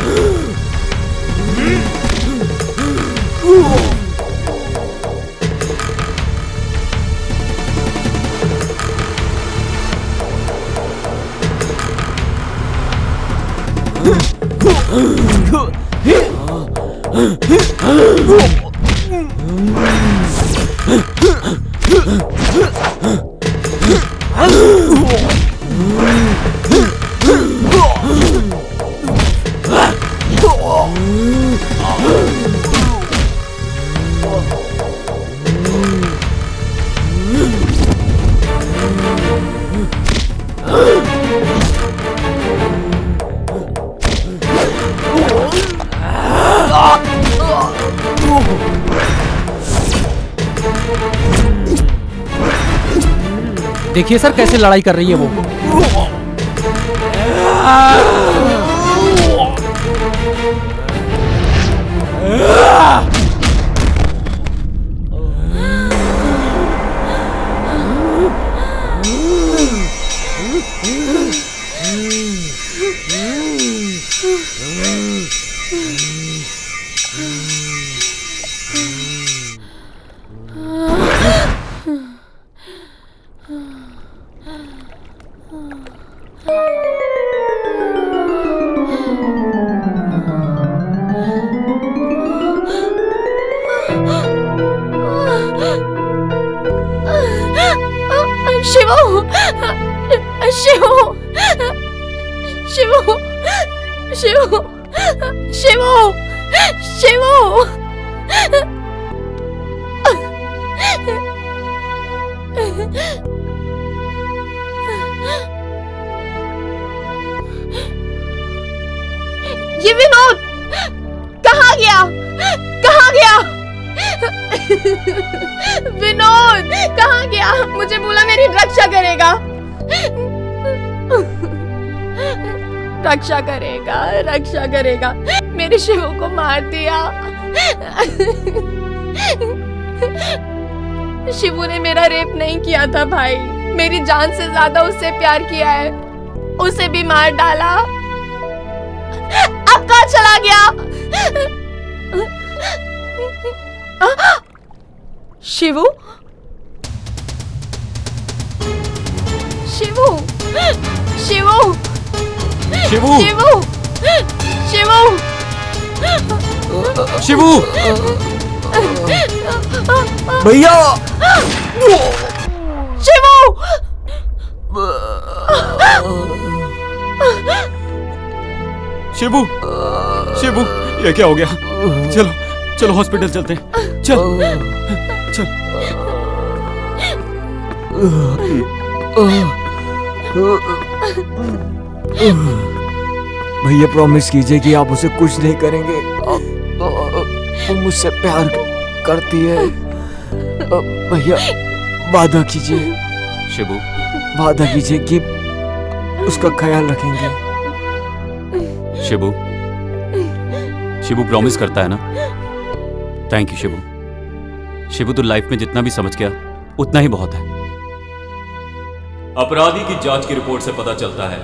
देखिए सर कैसे लड़ाई कर रही है वो। ये विनोद कहाँ गया? कहाँ गया? विनोद कहाँ गया? मुझे बोला मेरी रक्षा करेगा। रक्षा करेगा, रक्षा करेगा। मेरे शिवू को मार दिया। शिवू ने मेरा रेप नहीं किया था भाई, मेरी जान से ज्यादा उससे प्यार किया है। उसे भी मार डाला। अब कहाँ चला गया? शिवू, शिवू, शिवू, शिवू, शिवू, शिवू, शिवू, भैया, शिवू, शिवू, शिवू, ये क्या हो गया? चलो चलो हॉस्पिटल चलते हैं। चल भैया प्रॉमिस कीजिए कि आप उसे कुछ नहीं करेंगे। वो मुझसे प्यार करती है। भैया वादा कीजिए। शिबू वादा कीजिए कि उसका ख्याल रखेंगे। शिबू शिबू प्रॉमिस करता है ना? Thank you Shibu. शिबू तो लाइफ में जितना भी समझ गया उतना ही बहुत है। अपराधी की जांच की रिपोर्ट से पता चलता है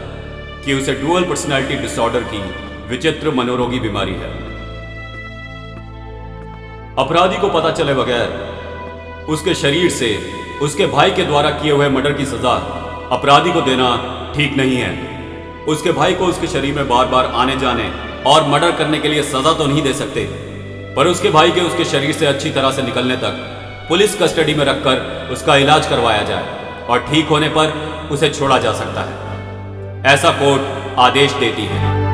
कि उसे डुअल पर्सनैलिटी डिसऑर्डर की विचित्र मनोरोगी बीमारी है। अपराधी को पता चले बगैर उसके शरीर से उसके भाई के द्वारा किए हुए मर्डर की सजा अपराधी को देना ठीक नहीं है। उसके भाई को उसके शरीर में बार बार आने जाने और मर्डर करने के लिए सजा तो नहीं दे सकते, पर उसके भाई के उसके शरीर से अच्छी तरह से निकलने तक पुलिस कस्टडी में रखकर उसका इलाज करवाया जाए और ठीक होने पर उसे छोड़ा जा सकता है। ऐसा कोर्ट आदेश देती है।